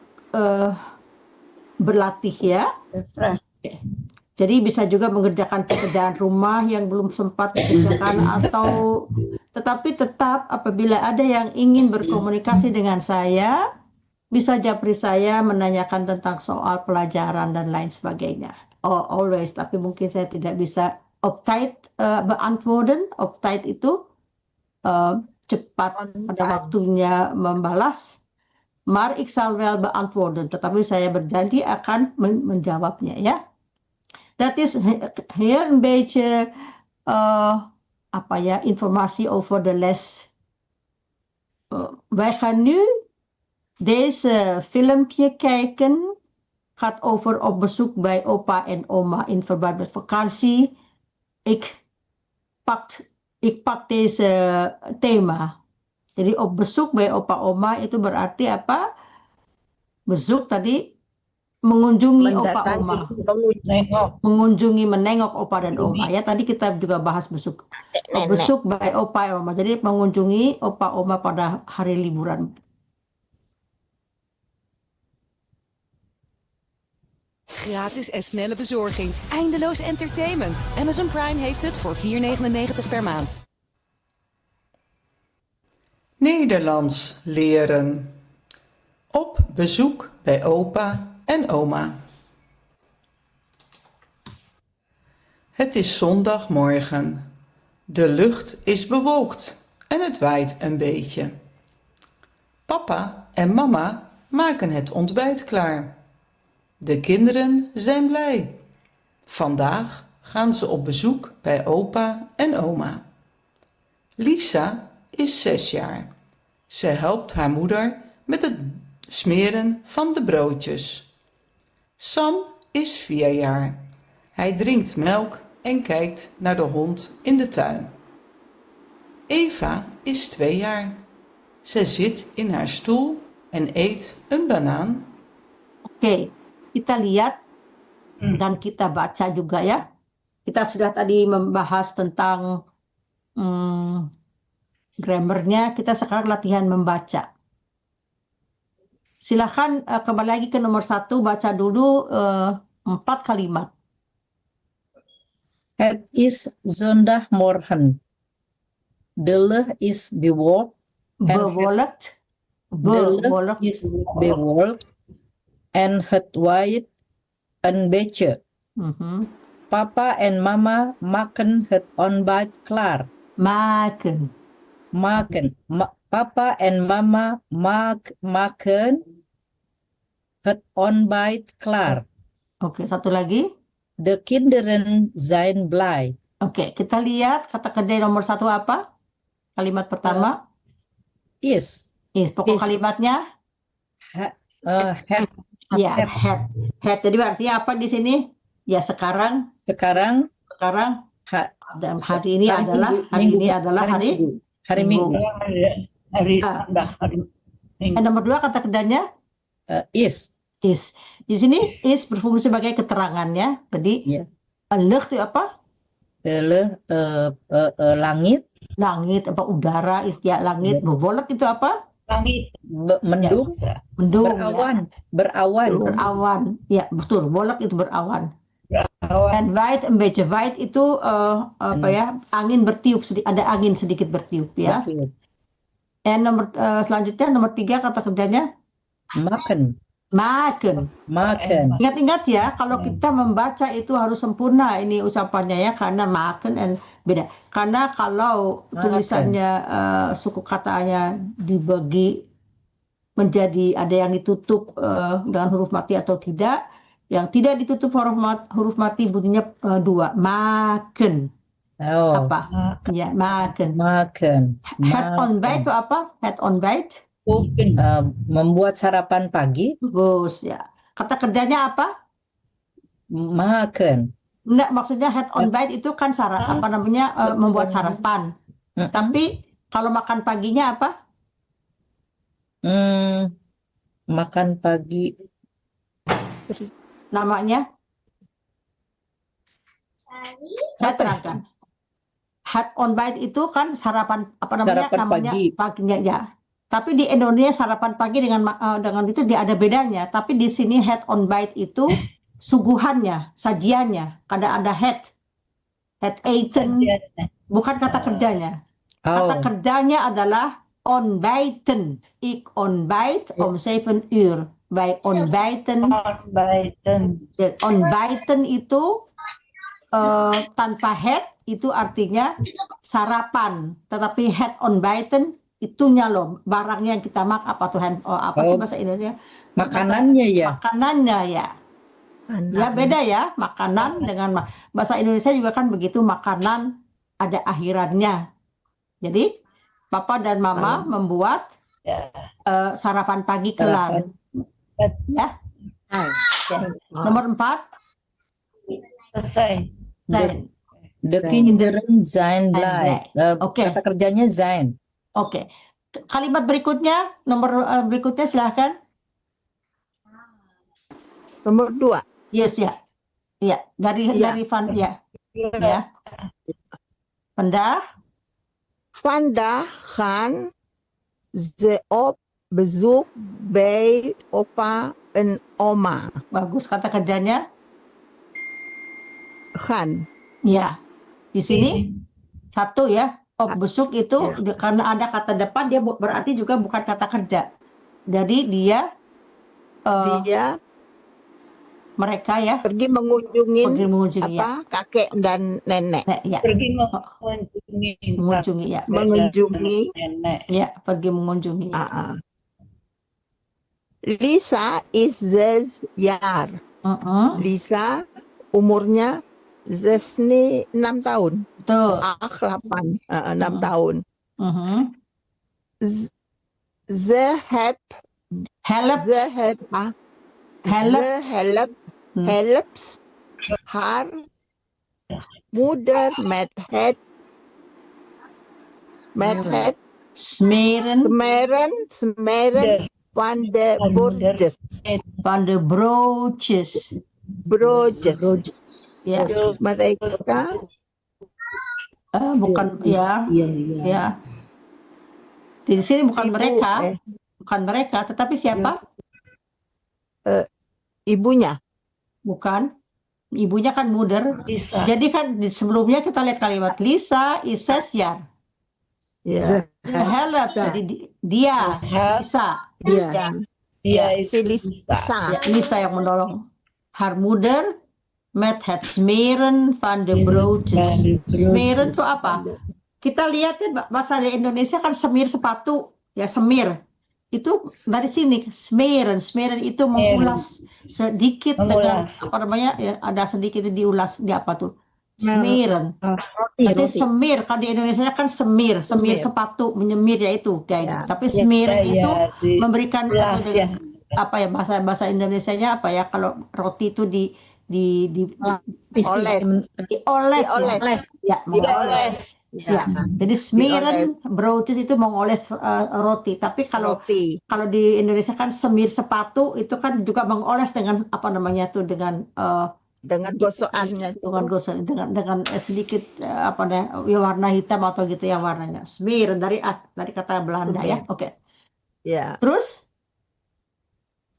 berlatih ya. Oke. Jadi bisa juga mengerjakan pekerjaan rumah yang belum sempat dikerjakan atau tetapi tetap apabila ada yang ingin berkomunikasi dengan saya, bisa japri saya menanyakan tentang soal pelajaran dan lain sebagainya. Always, tapi mungkin saya tidak bisa op tijd beantwoorden. Op tijd itu cepat pada waktunya membalas. Maar ik zal wel beantwoorden, tetapi saya berjanji akan menjawabnya ya. Dat is heel een beetje informatie over de les. Wij gaan nu deze filmpje kijken. Gaat over op bezoek bij opa en oma in verband met vakantie. Ik pak deze thema. Jadi op bezoek bij opa oma itu berarti apa? Bezoek tadi mengunjungi opa oma. Mengunjungi, menengok opa dan oma. Ya, tadi kita juga bahas besuk. Besuk bij opa en oma. Jadi mengunjungi opa oma pada hari liburan. Gratis en snelle bezorging. Eindeloos entertainment. Amazon Prime heeft het voor €4,99 per maand. Nederlands leren. Op bezoek bij opa en oma. Het is zondagmorgen. De lucht is bewolkt en het waait een beetje. Papa en mama maken het ontbijt klaar. De kinderen zijn blij. Vandaag gaan ze op bezoek bij opa en oma. Lisa is 6 jaar. Ze helpt haar moeder met het smeren van de broodjes. Sam is 4 jaar. Hij drinkt melk en kijkt naar de hond in de tuin. Eva is 2 jaar. Ze zit in haar stoel en eet een banaan. Oke, kita lihat dan kita baca juga ya. Kita sudah tadi membahas tentang grammarnya, kita sekarang latihan membaca. Silahkan kembali lagi ke nomor 1, baca dulu 4 kalimat. Het is zondagmorgen. De lucht is bewolkt. Bewolkt. De lucht Bewolkt. is bewolkt. En het waait een beetje. Mhm. Papa en mama maken het ontbijt klaar. Maken. Papa en mama maken het ontbijt klaar. Oke, satu lagi. De kinderen zijn blij. Oke, kita lihat kata kerja nomor 1 apa? Kalimat pertama. Is. Pokok Is. kalimatnya Het. ya had. Jadi artinya apa di sini? Ya sekarang Sekarang. dan hari ini adalah hari Minggu. Hari Minggu. Nomor 2 kata kerjanya Is. Di sini is berfungsi sebagai keterangannya. Jadi Ya. lucht itu apa? Langit. Langit apa udara ya langit. Bewolkt itu apa? Langit. Mendung. Mendung. Berawan. Ya betul. Wolk itu berawan. And waait een beetje. Waait itu apa ya? Angin bertiup, ada angin sedikit bertiup ya. Betul. Dan selanjutnya nomor 3 kata kerjanya Maken. Ingat-ingat ya, kalau kita membaca itu harus sempurna ini ucapannya ya, karena maken and beda. Karena kalau tulisannya suku katanya dibagi menjadi ada yang ditutup dengan huruf mati atau tidak, yang tidak ditutup huruf mati bunyinya 2, maken. Apa? Ya, maken. Het ontbijt itu apa? Het ontbijt? Membuat sarapan pagi. Bagus ya. Kata kerjanya apa? Maken. Enggak, maksudnya het ontbijt itu kan membuat sarapan. Tapi kalau makan paginya apa? Makan pagi. Namanya? Saya terangkan. Het ontbijt itu kan sarapan namanya pagi. paginya ya. Tapi di Indonesia sarapan pagi dengan itu dia ada bedanya. Tapi di sini het ontbijt itu suguhannya, sajiannya. Kadang ada het eten, bukan kata kerjanya. Kata kerjanya adalah ontbijten. Ik ontbijt om 7 uur. Wij ontbijten. Ontbijten itu tanpa het itu artinya sarapan. Tetapi het ontbijten itunya loh, barangnya yang kita makan apa tuh sih bahasa Indonesia? Makanannya ya. Makanannya ya. Ya beda ya, makanan dengan bahasa Indonesia juga kan begitu, makanan ada akhirannya. Jadi papa dan mama membuat sarapan pagi kelar. Ya. Nomor 4. Selesai. De kinderen zijn blij. Oke. Kata kerjanya zijn. Oke. Kalimat berikutnya, nomor berikutnya silahkan. Nomor 2. Yes ya. Ya, dari Van ya. Ya. Vandaag gaan ze op bezoek bij opa en oma. Bagus kata kerjanya. Gaan. Ya. Di sini satu ya. Besuk itu karena ada kata depan dia berarti juga bukan kata kerja. Jadi dia mereka ya pergi mengunjungi ya. kakek dan nenek. Ya. Pergi mengunjungi ya. Mengunjungi. nenek. Ya, pergi mengunjungi. Lisa is 6 jaar. Lisa umurnya 6 tahun. Betul. 8, 6 tahun. Ze helps haar moeder met het smeren van de broodjes. Van de broodjes. Ya. Mereka bukan ya. Di sini bukan mereka, tetapi siapa? ibunya. Bukan. Ibunya kan Mutter. Lisa. Jadi kan sebelumnya kita lihat kalimat Lisa is Sesjar. Ya. Help. Jadi dia Help. Lisa. Dia. Dia Si itu Lisa. Ya, Lisa yang menolong. Haar moeder met het smeren van de broodjes. Smeren itu apa? Kita lihat ya bahasa Indonesia kan semir sepatu, ya semir. Itu dari sini smeren. Smeren itu mengulas sedikit dengan Mengulas. apa namanya? Ya, ada sedikit diulas di apa tuh? Smeren. Roti, Berarti roti. semir. Kalau di Indonesia kan semir Semir. sepatu, menyemir ya itu kayak Ya. gitu. Tapi smeren itu memberikan ulas, apa, ya. apa ya bahasa Indonesianya apa ya kalau roti itu di Oles. dioles Dioles. ya, Dioles. ya. Jadi smeren broodjes itu mengoles roti. Tapi kalau Roti. di Indonesia kan semir sepatu itu kan juga mengoles dengan apa namanya tuh dengan Dengan gosokannya. dengan gosok dengan sedikit apa namanya ya, warna hitam atau gitu ya warnanya. Smeren dari kata Belanda ya. Oke. Ya. Terus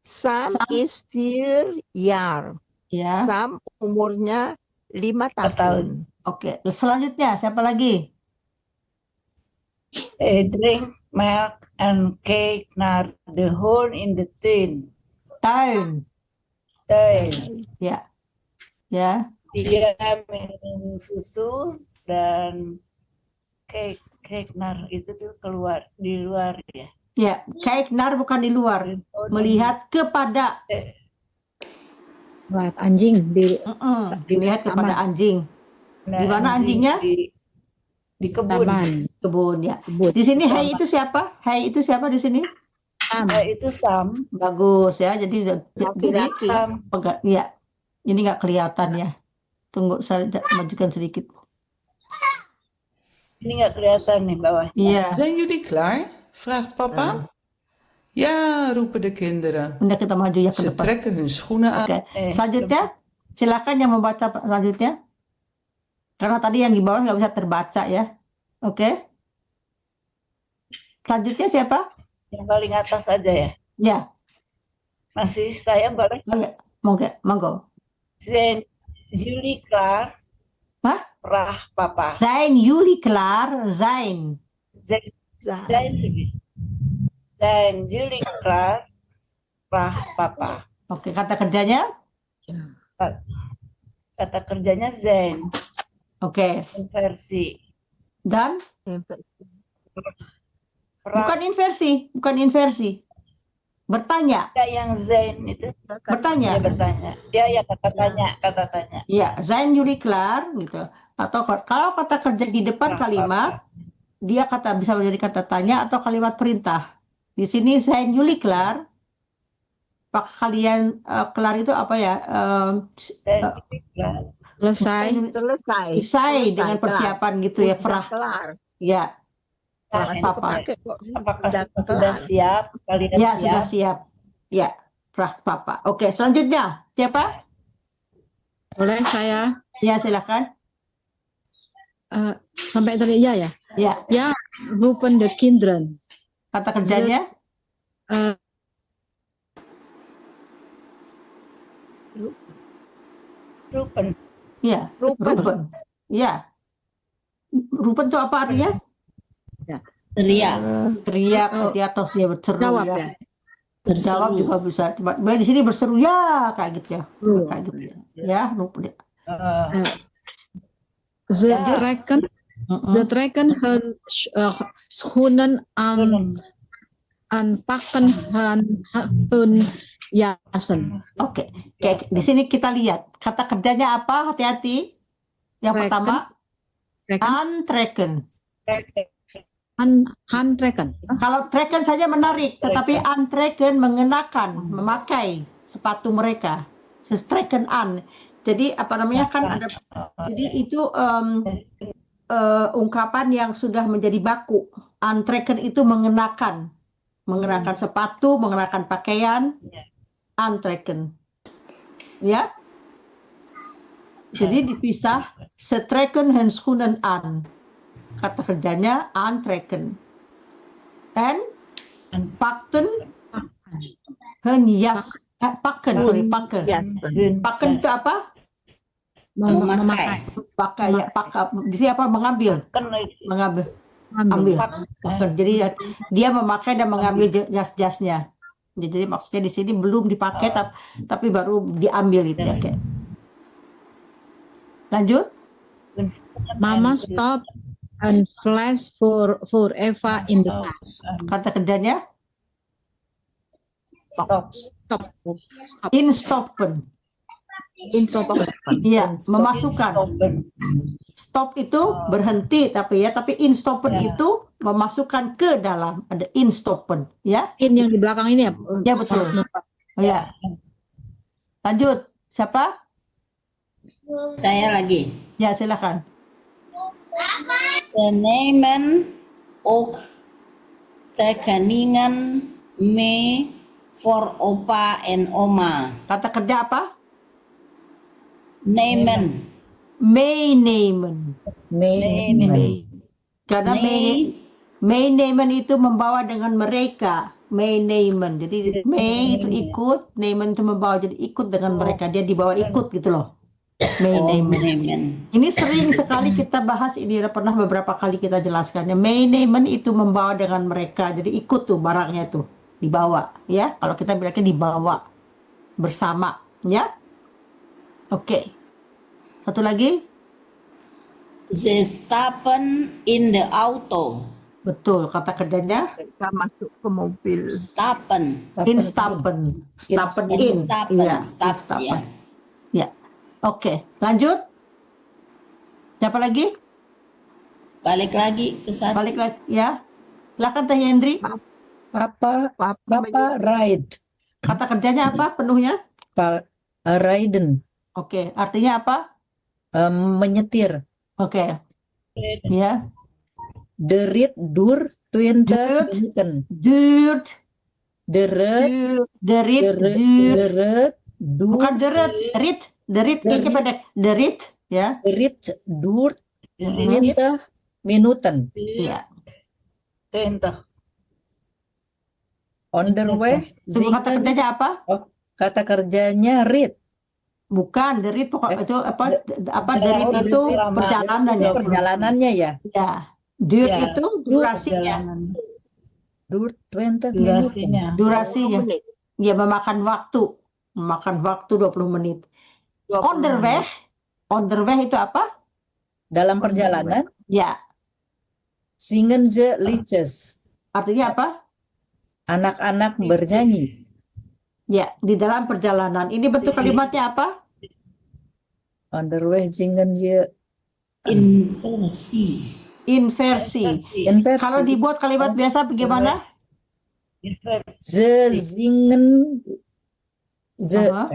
Sam is 4 jaar. ya. Sam umurnya 5 tahun. Oke. Selanjutnya siapa lagi? Drink milk and cake naar de hoorn in the tuin. Tuin. Ya. Ya. Dia minum susu dan cake naar itu tuh keluar di luar ya. Ya, kijk naar bukan di luar. Melihat kepada Lihat anjing di melihat kepada anjing. Di mana anjingnya? Di kebun. taman. Kebun ya. Kebun. Di sini Hai itu siapa? Hai itu siapa di sini? Itu Sam. Bagus ya. Jadi Laki-laki. Sam. ya. Ini nggak kelihatan ya. Tunggu saya majukan sedikit. Ini nggak kelihatan nih bawah. Iya. Zijn jullie klaar? Vraagt papa. Ja, roepen de kinderen. Udah kita maju ya ke Ze depan. trekken hun schoenen aan. Oke. Selanjutnya, silakan yang membaca selanjutnya. Karena tadi yang di bawah nggak bisa terbaca ya. Oke. Selanjutnya siapa? Yang paling atas aja ya. Ya. Masih saya boleh. Monggo. Zijn jullie klaar? Hah? Prah papa. Zijn jullie klaar? Zijn. Zijn jullie klaar? Prah papa. Oke, kata kerjanya? Kata kerjanya zijn. Oke. Inversi. Dan? Prah. Bukan inversi. Bertanya. Ya, yang zijn itu Bertanya. dia bertanya. Dia ya kata tanya. Ya, zijn jullie klaar gitu. Atau kalau kata kerja di depan kalimat, dia bisa menjadi kata tanya atau kalimat perintah. Di sini zijn jullie klaar. Pak kalian kelar itu apa ya? Selesai dengan persiapan gitu ya, Udah frah. kelar. Ya. Papa. Apakah sudah siap? Kalian Ya, siap? sudah siap. Ya, frah papa. Oke, selanjutnya siapa? Boleh saya Ya, silakan. sampai tadi ya. Ya, Ya, roepen de kinderen. kata kerjanya? Rupen. Ya, Rupen. Ya. Rupen itu apa artinya? Teriak. Teriak di atas dia berseru Jawab ya. ya. Jawab juga bisa. Coba di sini berseru ya kayak gitu ya. Kayak gitu ya. Ya, Rupen. Ze trekken hun schoenen aan pakken hun jassen. Oke. Kayak di sini kita lihat kata kerjanya apa? Hati-hati. Yang Trekken. pertama Trekken. antrekken. Handtrekken. Kalau trekken saja menarik, tetapi antrekken mengenakan, memakai sepatu mereka. Trekken an. Jadi apa namanya kan ada. Jadi itu ungkapan yang sudah menjadi baku. Antrekken itu mengenakan sepatu, mengenakan pakaian. Antrekken. Ya. Jadi dipisah. Ze trekken hun schoenen aan. Kata kerjanya aantrekken. En pakten hun jas Pakken, sorry, pakken. Yasten. Pakken itu apa? Memakai. Pakai ya, pakai. Di sini apa? Mengambil, Kan mengambil, ambil. Pakken. Jadi dia memakai dan mengambil jas-jasnya. Jadi maksudnya di sini belum dipakai, tapi baru diambil itu ya. Kayak. Lanjut. Mama stop and flash for Eva in the past. Kata kerjanya stop. instoppen. Instoppen. Iya, memasukkan. Stoppen. Stop itu berhenti tapi instoppen Ya. itu memasukkan ke dalam. Ada instoppen, ya. In yang di belakang ini ya? Ya betul. Oh, ya. Lanjut. Siapa? Saya lagi. Ya, silakan. Nemen ook tekeningen mee voor opa en oma. Kata kerja apa? Nemen. Meenemen. May. Karena meenemen itu membawa dengan mereka. Meenemen. Jadi itu ikut, nemen itu membawa, jadi ikut dengan mereka. Dia dibawa ikut gitu loh. Meenemen. Nemen. Ini sering sekali kita bahas, ini pernah beberapa kali kita jelaskan. Meenemen itu membawa dengan mereka. Jadi ikut tuh barangnya tuh, dibawa, ya. Kalau kita bilangnya dibawa bersama, ya. Oke. Satu lagi. Ze stappen in the auto. Betul, kata kerjanya Mereka masuk ke mobil. Stappen. instappen. Stappen in. Instappen. Iya, Stap, instappen. Ya. Oke, lanjut. Siapa lagi? Balik lagi ke satu. Balik lagi, ya. Silakan Teh Hendri. Papa Papa ride. Kata kerjanya apa penuhnya? Rijden. Oke, artinya apa? Menyetir. Oke. Ya. De rit door 20 Duurt. minuten. Duurt, De rit, derit, de duurt. rit, door, Bukan deret, rit, derit, ini pendek. Derit, ya. de rit door Mhm. 20 minuten. Iya. 20. Onderweg Tunggu, kata zingen. kerjanya apa? Kata kerjanya rit. Bukan, derit pokok itu apa derit Oh, itu derit lama. perjalanan ya. Perjalanannya ya. Ya. Duurt Ya. itu durasinya. Perjalanan. Door 20 minuten. Durasinya. Durasinya. 20 menit. Ya, memakan waktu. Memakan waktu 20 menit. 20 Onderweg. Onderweg itu apa? Dalam perjalanan Ya. zingen ze liedjes. Artinya apa? Anak-anak bernyanyi. Ya, di dalam perjalanan. Ini bentuk kalimatnya apa? Onderweg zingen ze Inversi. Inversi. inversi. Kalau dibuat kalimat biasa bagaimana? Ze zingen ze Aha.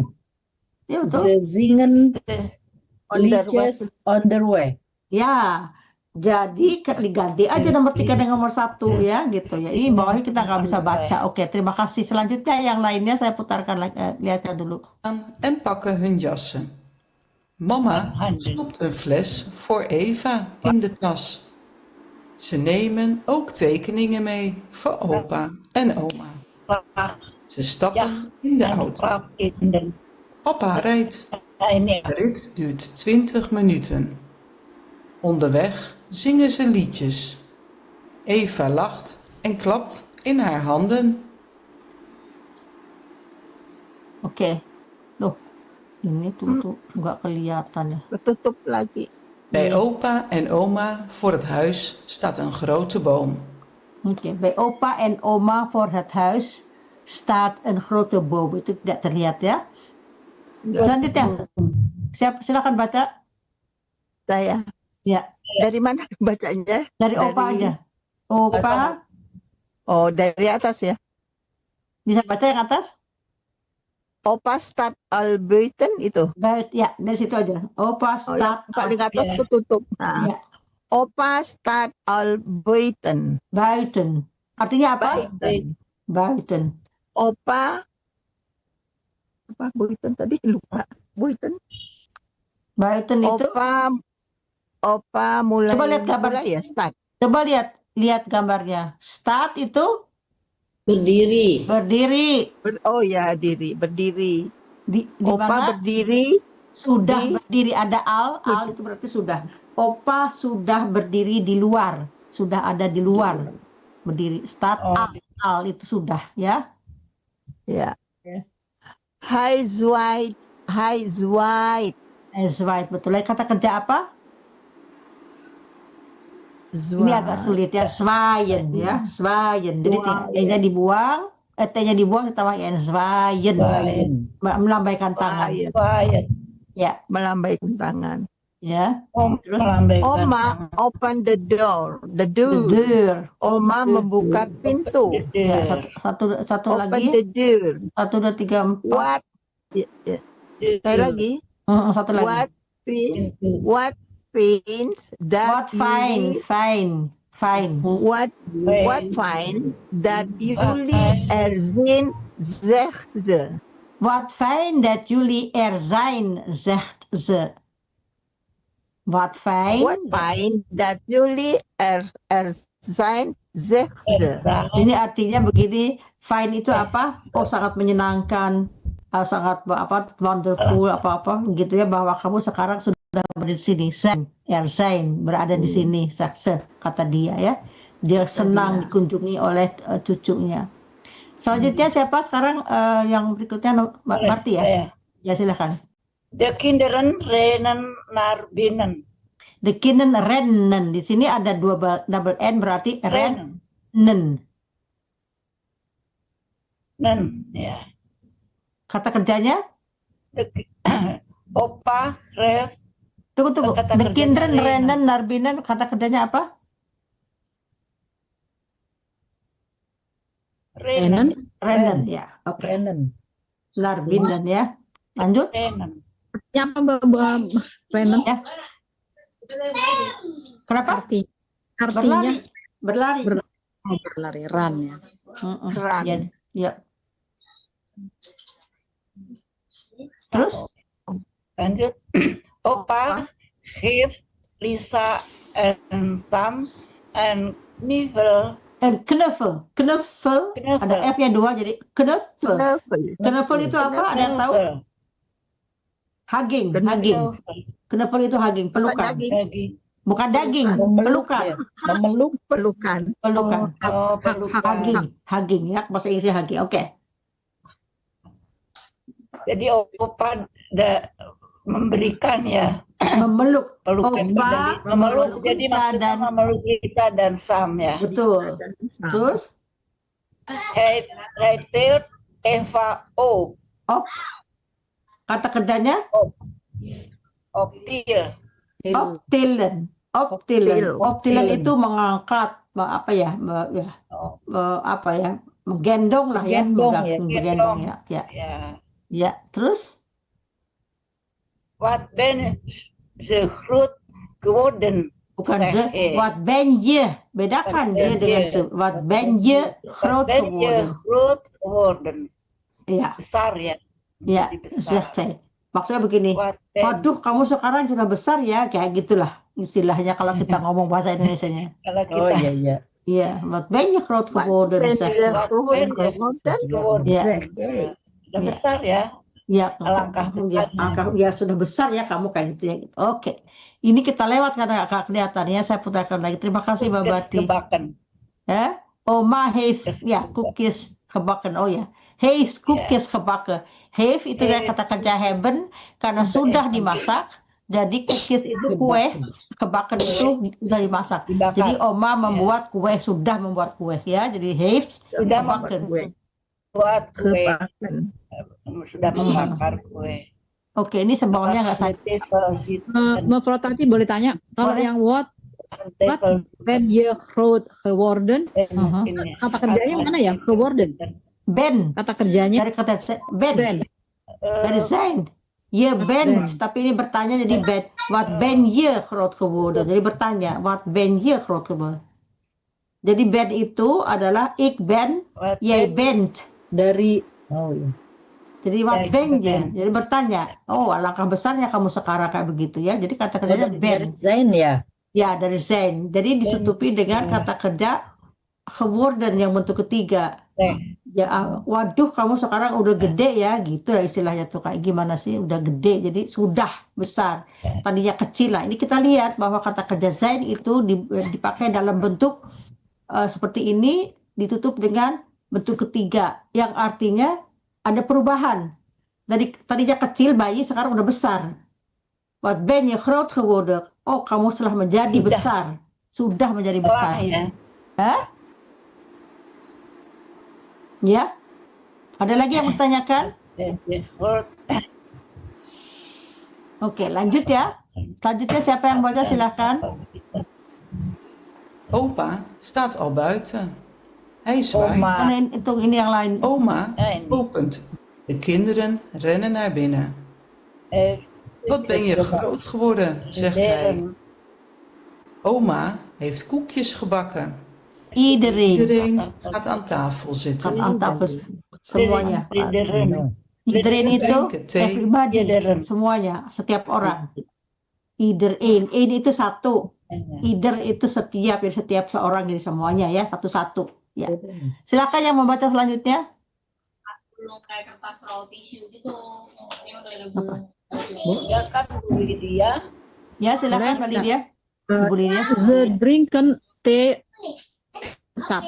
Ya, betul. ze zingen Onderweg. liedjes onderweg. Ya, jadi diganti aja nomor 3 dengan nomor 1 ya, gitu ya. Ini bawahnya kita nggak bisa baca. Oke, terima kasih. Selanjutnya yang lainnya saya putarkan lagi, lihatkan dulu. En pakken hun jassen. Mama stopt een fles voor Eva in de tas. Ze nemen ook tekeningen mee voor opa en oma. Ze stappen in de auto. Papa rijdt. Ini De rit duurt 20 minuten. Onderweg zingen ze liedjes. Eva lacht en klapt in haar handen. Oke. Tuh, ini tuh nggak kelihatan ya. Ketutup lagi. Bij opa en oma voor het huis staat een grote boom. Oke, bij opa en oma voor het huis staat een grote boom. Itu tidak terlihat ya. Selanjutnya, silakan baca. Saya. Ya, Dari mana bacanya? dari opa Dari- aja. Opa, Oh, dari atas ya. bisa baca yang atas? Opa start al buiten itu. Baik, ya, dari situ aja. Opa Oh, yang staat paling atas ya. ketutup. Nah. Ya. Opa start al buiten. buiten. Artinya apa? Buiten. Buiten. Opa apa buiten tadi lupa. Buiten. Buiten itu, Opa mulai Coba lihat gambar. mulai ya start. coba lihat gambarnya. Start itu Berdiri. Berdiri. Oh ya, berdiri. Di Opa mana? berdiri Sudah di- berdiri, ada al itu berarti sudah. Opa sudah berdiri di luar, sudah ada di luar, berdiri. Start Oh. al itu sudah, ya. ya. Ya. Hai Zweit. As right, betul. Lagi kata kerja apa? Ini agak sulit ya, Zweien ya, Zweien. Jadi T-nya dibuang, T-nya dibuang ditambah N, Zweien. Melambaikan tangan. Zweit. Quiet. Ya, Melambaikan tangan. ya. Terus melambaikan Oma tangan. open the door. The door. Oma membuka pintu. Ya, satu Open lagi. the door. 1, 2, 3, 4. What? Sekali lagi. Satu lagi. What pins that What fine, fine. What fine that Julie Erzin zegde. Wat fijn dat jullie er zijn, zegt ze. Wat fijn. What fine that Julie Erzin zegde. Ini artinya begini, fine itu apa? Oh, sangat menyenangkan, sangat wonderful, apa-apa gitu ya, bahwa kamu sekarang sudah berada di sini. Zijn, berada di sini, ze, kata dia ya. Dia senang dikunjungi oleh cucunya. Selanjutnya siapa sekarang yang berikutnya Marti ya? Saya. Ya silakan. De kinderen rennen naar binnen. De kinderen rennen. Di sini ada double N berarti rennen. Nen, ya. Kata kerjanya? Opa schreef Tunggu. Kata De kerjanya kinderen rennen. rennen naar binnen. Kata kerjanya apa? rennen. Rennen, ya. Oke. Rennen. Naar binnen ya. Lanjut. Rennen. Yang Rennen Ya. Kenapa? artinya Berlari. berlari, run ya. Run. Ya. Ya. Terus? Lanjut. Opa geeft Lisa en Sam een knuffel. Knuffel. Knuffel. Ada F-nya 2 jadi knuffel. Knuffel itu apa? Ada yang tahu? Hugging. Knuffel itu hugging, pelukan. Daging. Bukan daging, pelukan. Ya. Memeluk. Pelukan. Pelukan. Oh, pelukan. Hugging ya, bahasa Inggrisnya hugging. Oke. Jadi Opa memberikan ya Memeluk. pelukan. Opa Memeluk. Jadi Lisa maksudnya dan memeluk Lisa dan Sam ya. betul. Terus Hij tilt Eva op. kata kerjanya Optil. optilen. Optilen itu mengangkat apa ya? Apa ya? Menggendong lah ya, Menggendong ya. menggendong ya. Ya. Ya. Ya, terus Wat ben je groot geworden? bukan Zeg ze, ik. wat ben je? Bedakan Wat je ben dengan je? ze. Wat ben je groot Wat ben je geworden? groot geworden? Ya, Besar ya. ya, Menjadi besar. zegt hij. Maksudnya begini, Wat ben waduh kamu sekarang sudah besar ya, kayak gitulah istilahnya kalau kita ngomong bahasa Indonesianya. kalau Oh kita iya iya. Iya, wat ben je groot geworden? Zegt hij. Wat ben je groot geworden? Ya, Sudah Ya. besar ya. ya, Alangkah ya, besarnya. ya sudah besar ya kamu kayak gitu ya. Oke, ini kita lewat karena agak kelihatan ya. Saya putarkan lagi. Terima kasih Mbak Bati. Kebakken. Ya, Oma heeft Koekjes ya gebakken. koekjes gebakken. Oh ya, heeft koekjes gebakken. Heeft itu dari Heeft. kata kerja hebben karena sudah dimasak. Jadi koekjes itu kue, kebakken itu sudah dimasak. Dibakar. Jadi Oma membuat kue, sudah membuat kue ya. Jadi heeft Sudah gebakken. Buat kue. Kebakan. Sudah membakar kue. Oke, ini sebawahnya nggak saya. Mevrouw Tati boleh tanya, kalau Boleh. yang what ben je groot geworden, kata kerjanya mana ya? Geworden. Ben Kata kerjanya dari kata ben. ben. Dari zijn. Je bent, tapi ini bertanya jadi ben. Wat ben je groot geworden? Jadi bertanya, wat ben je groot geworden? Jadi ben itu adalah ik ben, jij bent. Dari oh iya. Jadi wat Dari ben je? ben. Jadi bertanya, oh alangkah besarnya kamu sekarang kayak begitu ya. Jadi kata kerjanya Dari ben. Zain ya. Ya, dari zijn. Jadi ditutupi dengan kata kerja geworden yang bentuk ketiga. Ya, waduh kamu sekarang udah gede ya, gitu ya istilahnya tuh kayak gimana sih? Udah gede, jadi sudah besar. Tadinya kecil lah. Ini kita lihat bahwa kata kerja sein itu dipakai dalam bentuk seperti ini, ditutup dengan bentuk ketiga, yang artinya ada perubahan. Dari tadinya kecil bayi, sekarang udah besar. Wat ben je groot geworden? Oh, kamu telah menjadi Sudah. besar. Sudah menjadi besar. Ya. Hah? Ya? Ada lagi yang bertanyakan? Oke, lanjut ya. Selanjutnya siapa yang baca silahkan. Opa staat al buiten. Hij zwaait. Oma. Oh, nee, itu ini yang lain. Oma Ini. opent. De kinderen rennen naar binnen. Wat ben je groot geworden, zegt hij. Oma heeft koekjes gebakken. Iedereen gaat aan tafel zitten. Aan tafel semuanya. Iedereen. Iedereen itu Drinken thee. everybody, Iedereen. semuanya, setiap orang. Iedereen, itu satu. Ieder itu setiap, ya setiap seorang, jadi semuanya ya, satu-satu. Ya. Silakan yang membaca selanjutnya. Kayak kertas roll tisu gitu. Ini udah ada Ya kan Bu Lydia. Ya, silakan Mbak Lydia. Ibu Lydia. The drinken tea sap.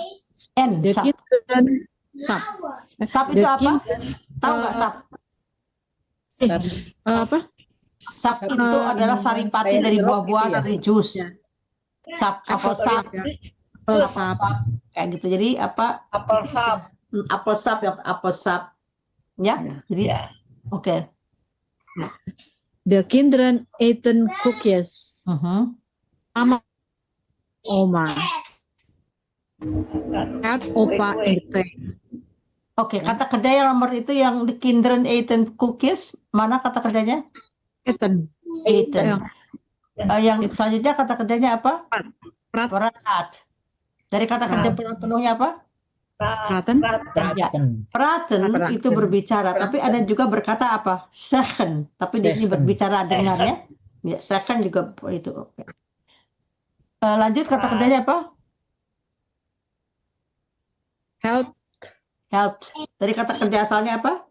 The Sap. kinderen sap. Sap itu The apa? kin- Tahu nggak sap? Apa? Sap itu adalah saripati kayak dari sirup buah-buahan gitu ya? dari jus. Sap, apel sap, Apel sap. kayak gitu. Jadi apa? Apel sap. Apel sap, ya, apel sap. Ya, jadi Ya. oke. The kinderen eten koekjes. Mhm. Sama oma. Help opa in the tea. Oke, kata kerja yang nomor itu yang di kinderen eten cookies, mana kata kerjanya? Eten. Eten. Yang selanjutnya kata kerjanya apa? Prat. Praat. Dari kata kerja penuhnya apa? Praten. Ya. Praten itu berbicara, tapi ada juga berkata apa? Zeggen. Tapi di sini berbicara dengannya. Ya, zeggen juga itu. Oke. Lanjut kata kerjanya apa? Help. Help. Dari kata kerja asalnya apa?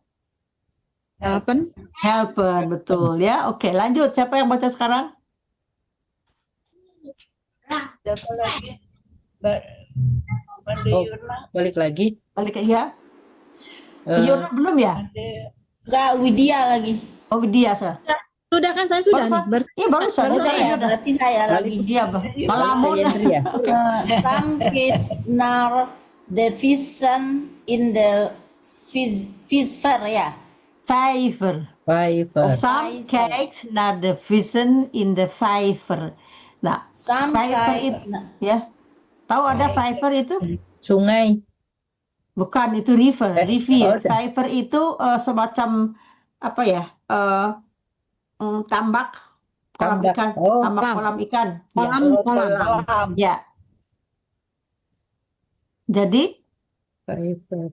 Helpen. Helper, betul ya. Oke, lanjut. Siapa yang baca sekarang? Siapa lagi? Mandi Oh. Yuna. Balik lagi. Balik ya. Eh, Yona belum ya? Enggak, Widya lagi. Oh, dia sah. Sudah kan saya sudah Barusan. nih. Iya, barusan. Udah ya, berarti saya lagi. Dia malamun. Yendri ya. Some kids now the vision in the fish fair ya. Vijver. Vijver. Some cakes naar de vissen in de vijver. Nah, Some vijver kids itu ya. Tahu ada vijver itu? Sungai. Bukan, itu river. Oh, Vijver itu semacam apa ya? Tambak kolam Tambak. ikan. Oh, Tambak kolam ikan. Ya. Kolam. Ya. Jadi Vijver.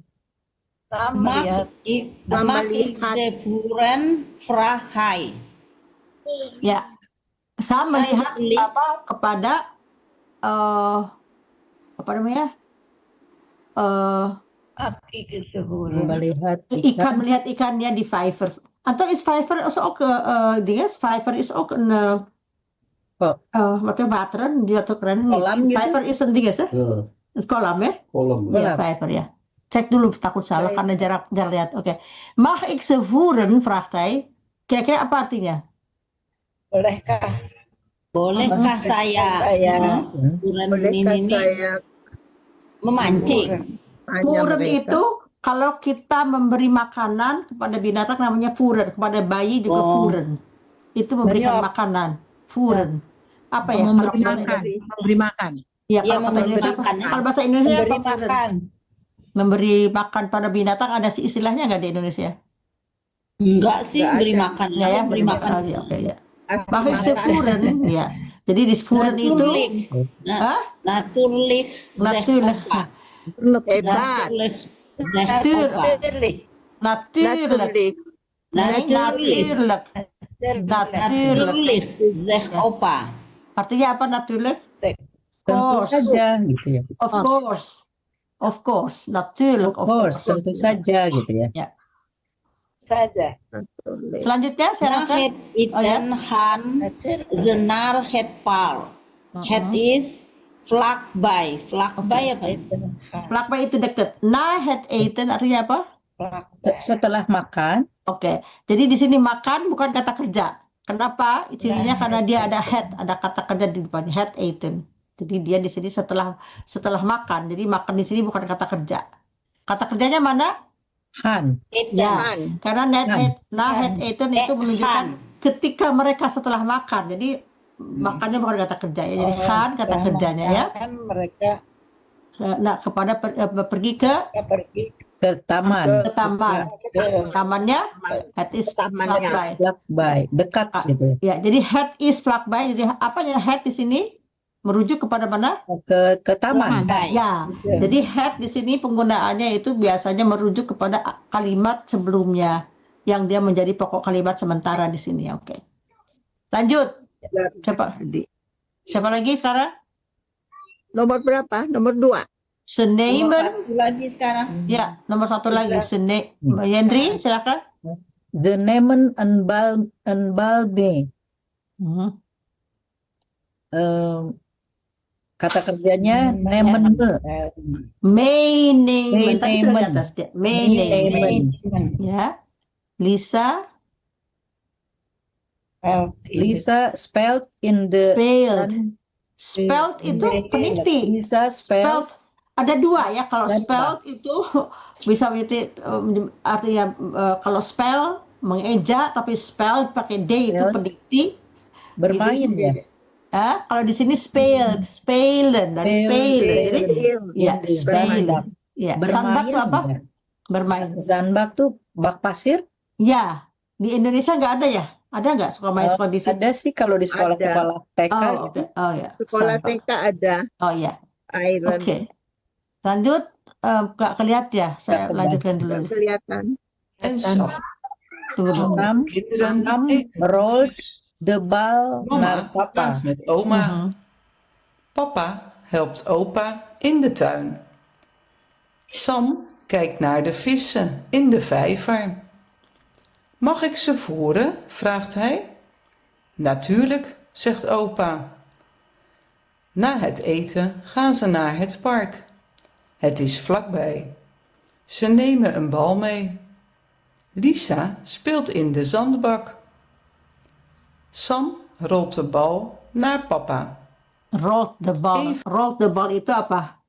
Sama ya. mag ik de voeren vrij. ya, saya melihat apa kepada apa namanya? Aki keseburan. Melihat Ikan, melihat ikannya di vijver. Atau is vijver is ook dinges, vijver is ook een wat wateren die wat ook rennen. Kolam gitu? Vijver is een dinges hè? Een kolam hè? Ja, vijver ya. Cek dulu, takut salah karena jarak lihat. Oke. Mag ik ze voeren? Vraagt hij. Kira-kira apa artinya? Bolehkah? Bolehkah saya voeren Bolehkah ini saya memancing? hanya Voeren mereka? itu kalau kita memberi makanan kepada binatang namanya voeren, kepada bayi juga voeren. Itu memberikan makanan. Voeren. Apa ya? Kalau Memberi makan. Memberi makan. ya, Iya, kalau bahasa memberi Indonesia, makan, ya. kalau bahasa Indonesia Memberi apa voeren? makan. Memberi makan pada binatang ada istilahnya nggak di Indonesia? Enggak sih, Nggak beri ada. makan. Nggak ya, Beri makan. Oh, ya, oke ya. Asli Mag ik ze makan. voeren? Ya. Jadi di voeren itu Natuurlijk. Hah? Natuurlijk, zegt Natuurlijk. opa. Hebat. Natuurlijk, zegt Natuurlijk. opa. Natuurlijk. Natuurlijk. Natuurlijk. Natuurlijk. Natuurlijk, zegt opa. Artinya apa natuurlijk? Tentu Course. saja gitu ya. Of course. Of course, natuurlijk, Of course, tentu saja gitu ya. Saja. Selanjutnya saya Na akan het iten han ze naar het paal. Het is vlakbij. Vlakbij apa? vlakbij itu dekat. Na het eten artinya apa? Setelah makan, Oke, jadi di sini makan bukan kata kerja. Kenapa? Cirinya karena dia ada het, ada kata kerja di depannya, het eten. Jadi dia di sini setelah makan. Jadi makan di sini bukan kata kerja. Kata kerjanya mana? han. Ya, karena na het eten itu menunjukkan ketika mereka setelah makan. Jadi makannya bukan kata kerja ya. Jadi han kata kerjanya ya. Kan mereka Nah, pergi ke Ke taman. tamannya het is vlakbij. Vlakbij, dekat gitu. Ya, jadi het is vlakbij. Jadi apanya het di sini merujuk kepada mana? Ke taman. Ya, jadi het di sini penggunaannya itu biasanya merujuk kepada kalimat sebelumnya yang dia menjadi pokok kalimat sementara di sini. Oke. Lanjut. Siapa lagi sekarang? Nomor berapa? Nomor 2. Senemen. Satu lagi sekarang. Ya, nomor satu lagi. Yendri, silakan. De nemen een balme. Kata kerjanya nemen. Meenemen. Tadi sudah di atas dia. Meenemen. Meenemen. Ya. Lisa. Lisa spelled in the Spelled itu peniti. Lisa spelled Ada dua ya. Kalau Dan spelled itu bisa artinya kalau spell mengeja, tapi spelled pakai d itu Spelled. peniti. bermain ya. Kalau di sini spelled dari spelen. Jadi ya spelen. Ya. Sandbak itu apa? Ya. Bermain. Sandbak tuh bak pasir. Ya. Di Indonesia nggak ada ya? Ada nggak suka main sekolah di sini? Ada sih kalau di sekolah TK. Oh, oke. Oh ya. Sekolah Sandbak. TK ada. Oh ya. Iron. Oke. Lanjut, Kak Kelihat ya. Saya Nggak lanjutkan kebaca. dulu. Kelihatan. En Sam. Tunggu dulu. Sam rolled the ball naar Mama papa. praat met oma. Mhm. Papa helpt opa in de tuin. Sam kijkt naar de vissen in de vijver. Mag ik ze voeren? Vraagt hij. Natuurlijk, zegt opa. Na het eten gaan ze naar het park. Het is vlakbij. Ze nemen een bal mee. Lisa speelt in de zandbak. Sam rolt de bal naar papa. Roll the ball. Even. Roll the ball itu apa?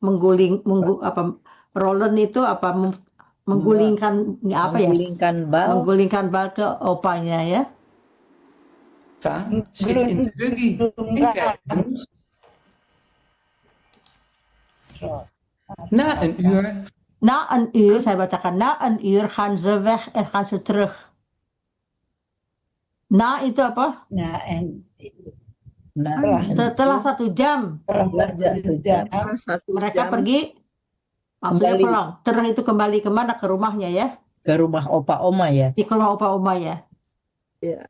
Rollen itu apa? Menggulingkan apa ya? Menggulingkan bal. Menggulingkan bal ke opanya ya. Eva zit in de buggy en kijkt rond. Na een uur Na een uur, saya bacakan. Na een uur gaan ze weg en gaan ze terug. Na itu apa? Nah, Nah, Setelah 1 jam. setelah jatuh jam. Satu Mereka jam. pergi. Maksudnya Kembali. pulang. Terus itu kembali kemana? Ke rumahnya ya. Ke rumah opa oma ya. Di rumah opa oma ya. Iya.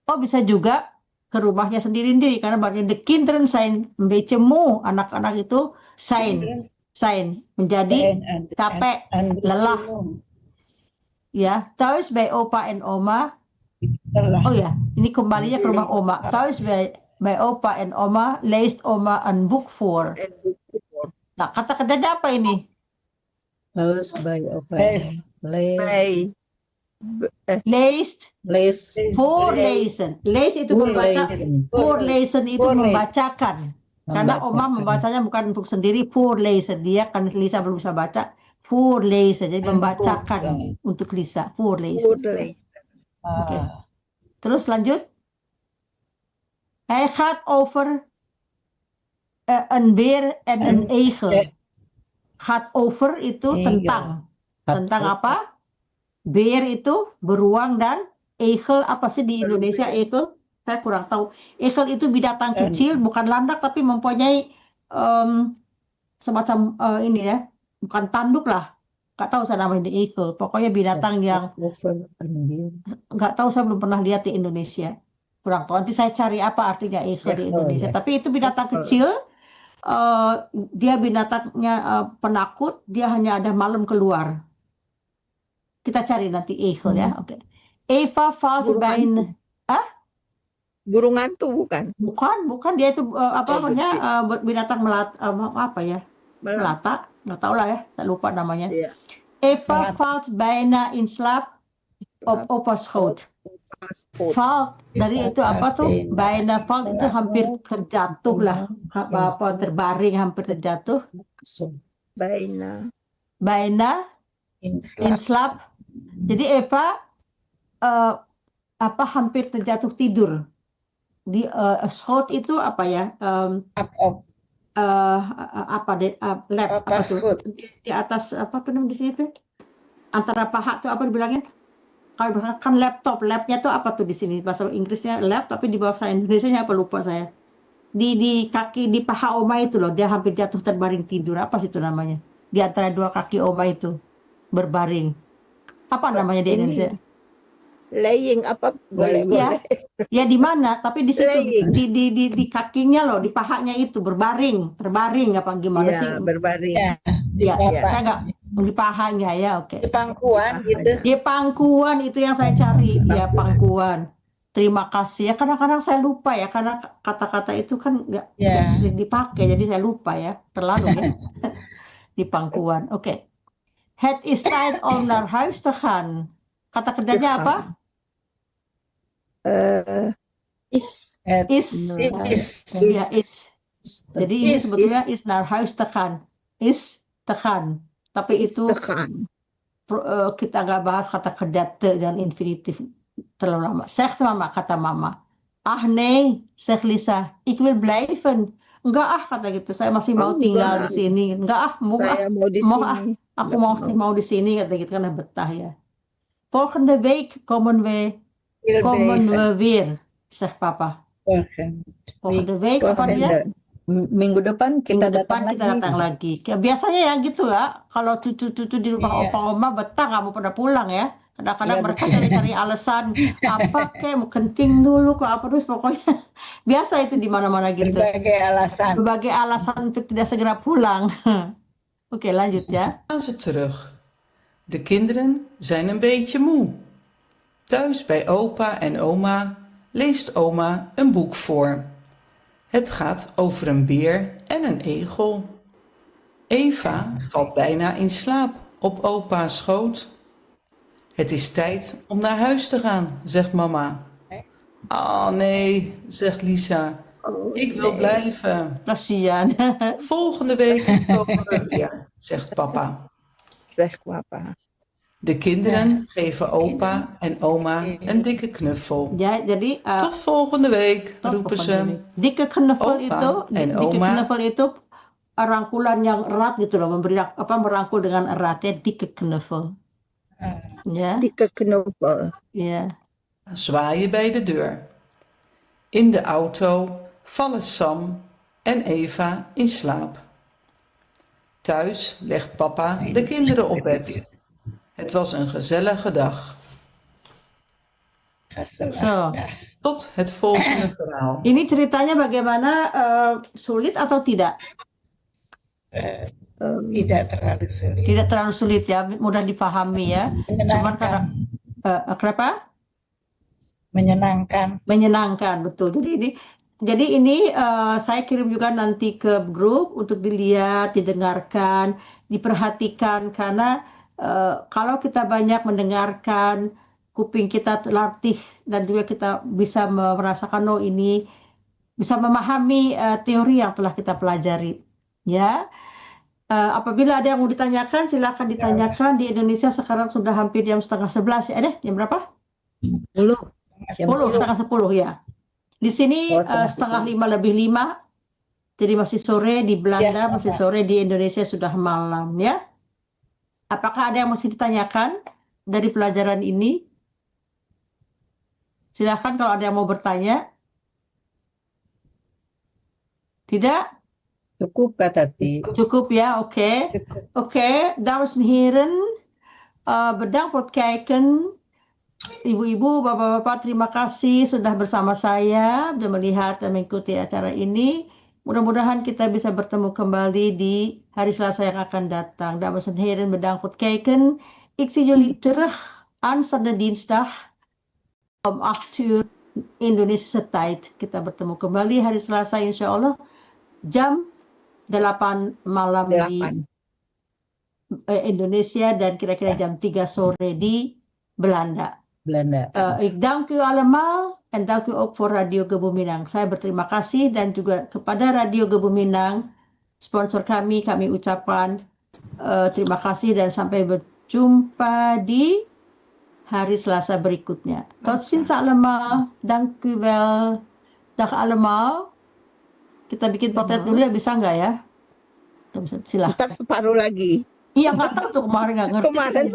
Oh bisa juga ke rumahnya sendiri-sendiri karena banyak the kinderen zijn een beetje moe, anak-anak itu zijn menjadi capek, lelah ya. Thuis bij opa en oma. Oh ya, ini kembalinya ke rumah oma. Thuis bij opa en oma leest oma een boek voor. En buku. Nah, kata kerjanya apa ini? Terus by opa. Les. Play. Leest, Les. voorlezen. Lees itu membaca. Voorlezen. Voorlezen itu membacakan. Karena oma Membacakan. membacanya bukan untuk sendiri, voorlezen. Dia kan Lisa belum bisa baca. Voorlezen, jadi membacakan untuk Lisa. Voorlezen. Voorlezen. Oke. Terus lanjut. Hij gaat over een beer en een egel. Gaat over itu tentang. Tentang apa? Beer itu beruang dan egel apa sih di Indonesia egel? Saya kurang tahu. Egel itu binatang kecil, bukan landak tapi mempunyai semacam ini ya, bukan tanduk lah. Nggak tahu saya namanya egel. Pokoknya binatang yang Over and beer. nggak tahu, saya belum pernah lihat di Indonesia. Kurang tahu. Nanti saya cari apa artinya egel di Egel, Indonesia. ya. Tapi itu binatang kecil dia binatangnya penakut, dia hanya ada malam keluar. Kita cari nanti Egel ya. Oke. Eva valt Burung bijna. Burung hantu bukan? Bukan dia itu apa namanya binatang apa ya? Melata, nggak tahu lah ya, saya lupa namanya. Iya. Eva valt bijna in slaap op opa's schoot. Valt dari itu apa tuh? Bijna valt itu hampir terjatuh lah, apa terbaring hampir terjatuh. Bijna in slaap. Jadi Eva apa hampir terjatuh tidur. Di schoot itu apa ya? Apa deh lap apa tuh di atas apa namanya di sini tuh antara paha tuh apa dibilangnya kalau kan lapnya tuh apa tuh di sini bahasa Inggrisnya lap tapi di bahasa Indonesianya apa lupa saya di kaki di paha Oma itu loh dia hampir jatuh terbaring tidur apa sih itu namanya di antara dua kaki Oma itu berbaring apa namanya di Indonesia laying apa ya, ya di mana tapi di situ di kakinya loh di pahanya itu terbaring apa gimana sih berbaring ya saya nggak di pahanya ya oke Di pangkuan gitu. di pangkuan itu yang saya cari ya pangkuan terima kasih ya kadang-kadang saya lupa ya karena kata-kata itu kan nggak sering dipakai jadi saya lupa ya terlalu ya di pangkuan oke het is tijd om naar huis te gaan kata kerjanya apa Is. Ya, is. Jadi ini sebetulnya is naar huis te gaan. Is te gaan. Tapi itu kita nggak bahas kata kerja te dan infinitif terlalu lama. Zegt mama, kata mama. Ah nee, zegt Lisa. Ik wil blijven. Enggak kata gitu. Saya masih mau tinggal di sini. Enggak mau di sini. Aku masih mau di sini kata gitu karena betah ya. Volgende week komen we weer, zegt papa. Volgende week apa dia? Minggu depan kita datang lagi. Biasanya ya gitu ya. Kalau cucu-cucu di rumah opa oma betah nggak mau pada pulang ya. Kadang-kadang mereka cari alasan apa kayak mau kencing dulu kok apa terus pokoknya biasa itu di mana-mana gitu. Berbagai alasan untuk tidak segera pulang. Oke, lanjut ya. Gaan ze terug. De kinderen zijn een beetje moe. Thuis bij opa en oma leest oma een boek voor. Het gaat over een beer en een egel. Eva valt bijna in slaap op opa's schoot. Het is tijd om naar huis te gaan, zegt mama. Ah nee, zegt Lisa. Ik wil blijven. Kasihan. Volgende week komen we weer, zegt papa. De kinderen geven opa en oma een dikke knuffel. Ja, jadi tot volgende week, roepen ze. Dikke knuffel Opa itu, en dikke oma. knuffel itu rangkulan yang erat gitu loh, merangkul dengan erat ya, dikke knuffel. Ja. Dikke knuffel. Ja. Zwaaien bij de deur. In de auto vallen Sam en Eva in slaap. Thuis legt papa de kinderen op bed. Het was een gezellige dag. Zo. Tot het volgende verhaal. Ini ceritanya bagaimana sulit atau tidak? Tidak terlalu sulit ya, mudah dipahami ya. Cuman karena kenapa? Menyenangkan, betul. Jadi ini saya kirim juga nanti ke grup untuk dilihat, didengarkan, diperhatikan karena kalau kita banyak mendengarkan, kuping kita terlatih dan juga kita bisa merasakan ini bisa memahami teori yang telah kita pelajari. Ya, apabila ada yang mau ditanyakan, silakan ditanyakan. Di Indonesia sekarang sudah hampir jam 10:30 ya, deh. Jam berapa? 10:30 ya. Di sini 4:45 jadi masih sore di Belanda, masih sore di Indonesia sudah malam ya. Apakah ada yang masih ditanyakan dari pelajaran ini? Silakan kalau ada yang mau bertanya. Tidak? Cukup kata Ti. Cukup ya, oké. Oké, dames en heren. Bedankt voor het kijken. Ibu-ibu, bapak-bapak, terima kasih sudah bersama saya, sudah melihat dan mengikuti acara ini. Mudah-mudahan kita bisa bertemu kembali di hari Selasa yang akan datang. Dames en heren, bedankt voor het kijken. Ik zie jullie terug aanstaande dinsdag om 8 uur Indonesische tijd. Kita bertemu kembali hari Selasa insya Allah jam 8 malam di 8. Indonesia dan kira-kira jam 3 sore di Belanda. Belanda. Ik dank u allemaal en dank u ook voor Radio Gebuminang. Saya berterima kasih dan juga kepada Radio Gebuminang, sponsor kami ucapkan terima kasih dan sampai berjumpa di hari Selasa berikutnya. Tot ziens allemaal. Dank u wel. Dag allemaal. Kita bikin potret dulu ya, bisa nggak ya? Silahkan. Ntar separuh lagi. Iya nggak tahu tuh kemarin nggak ngerti. Kemarin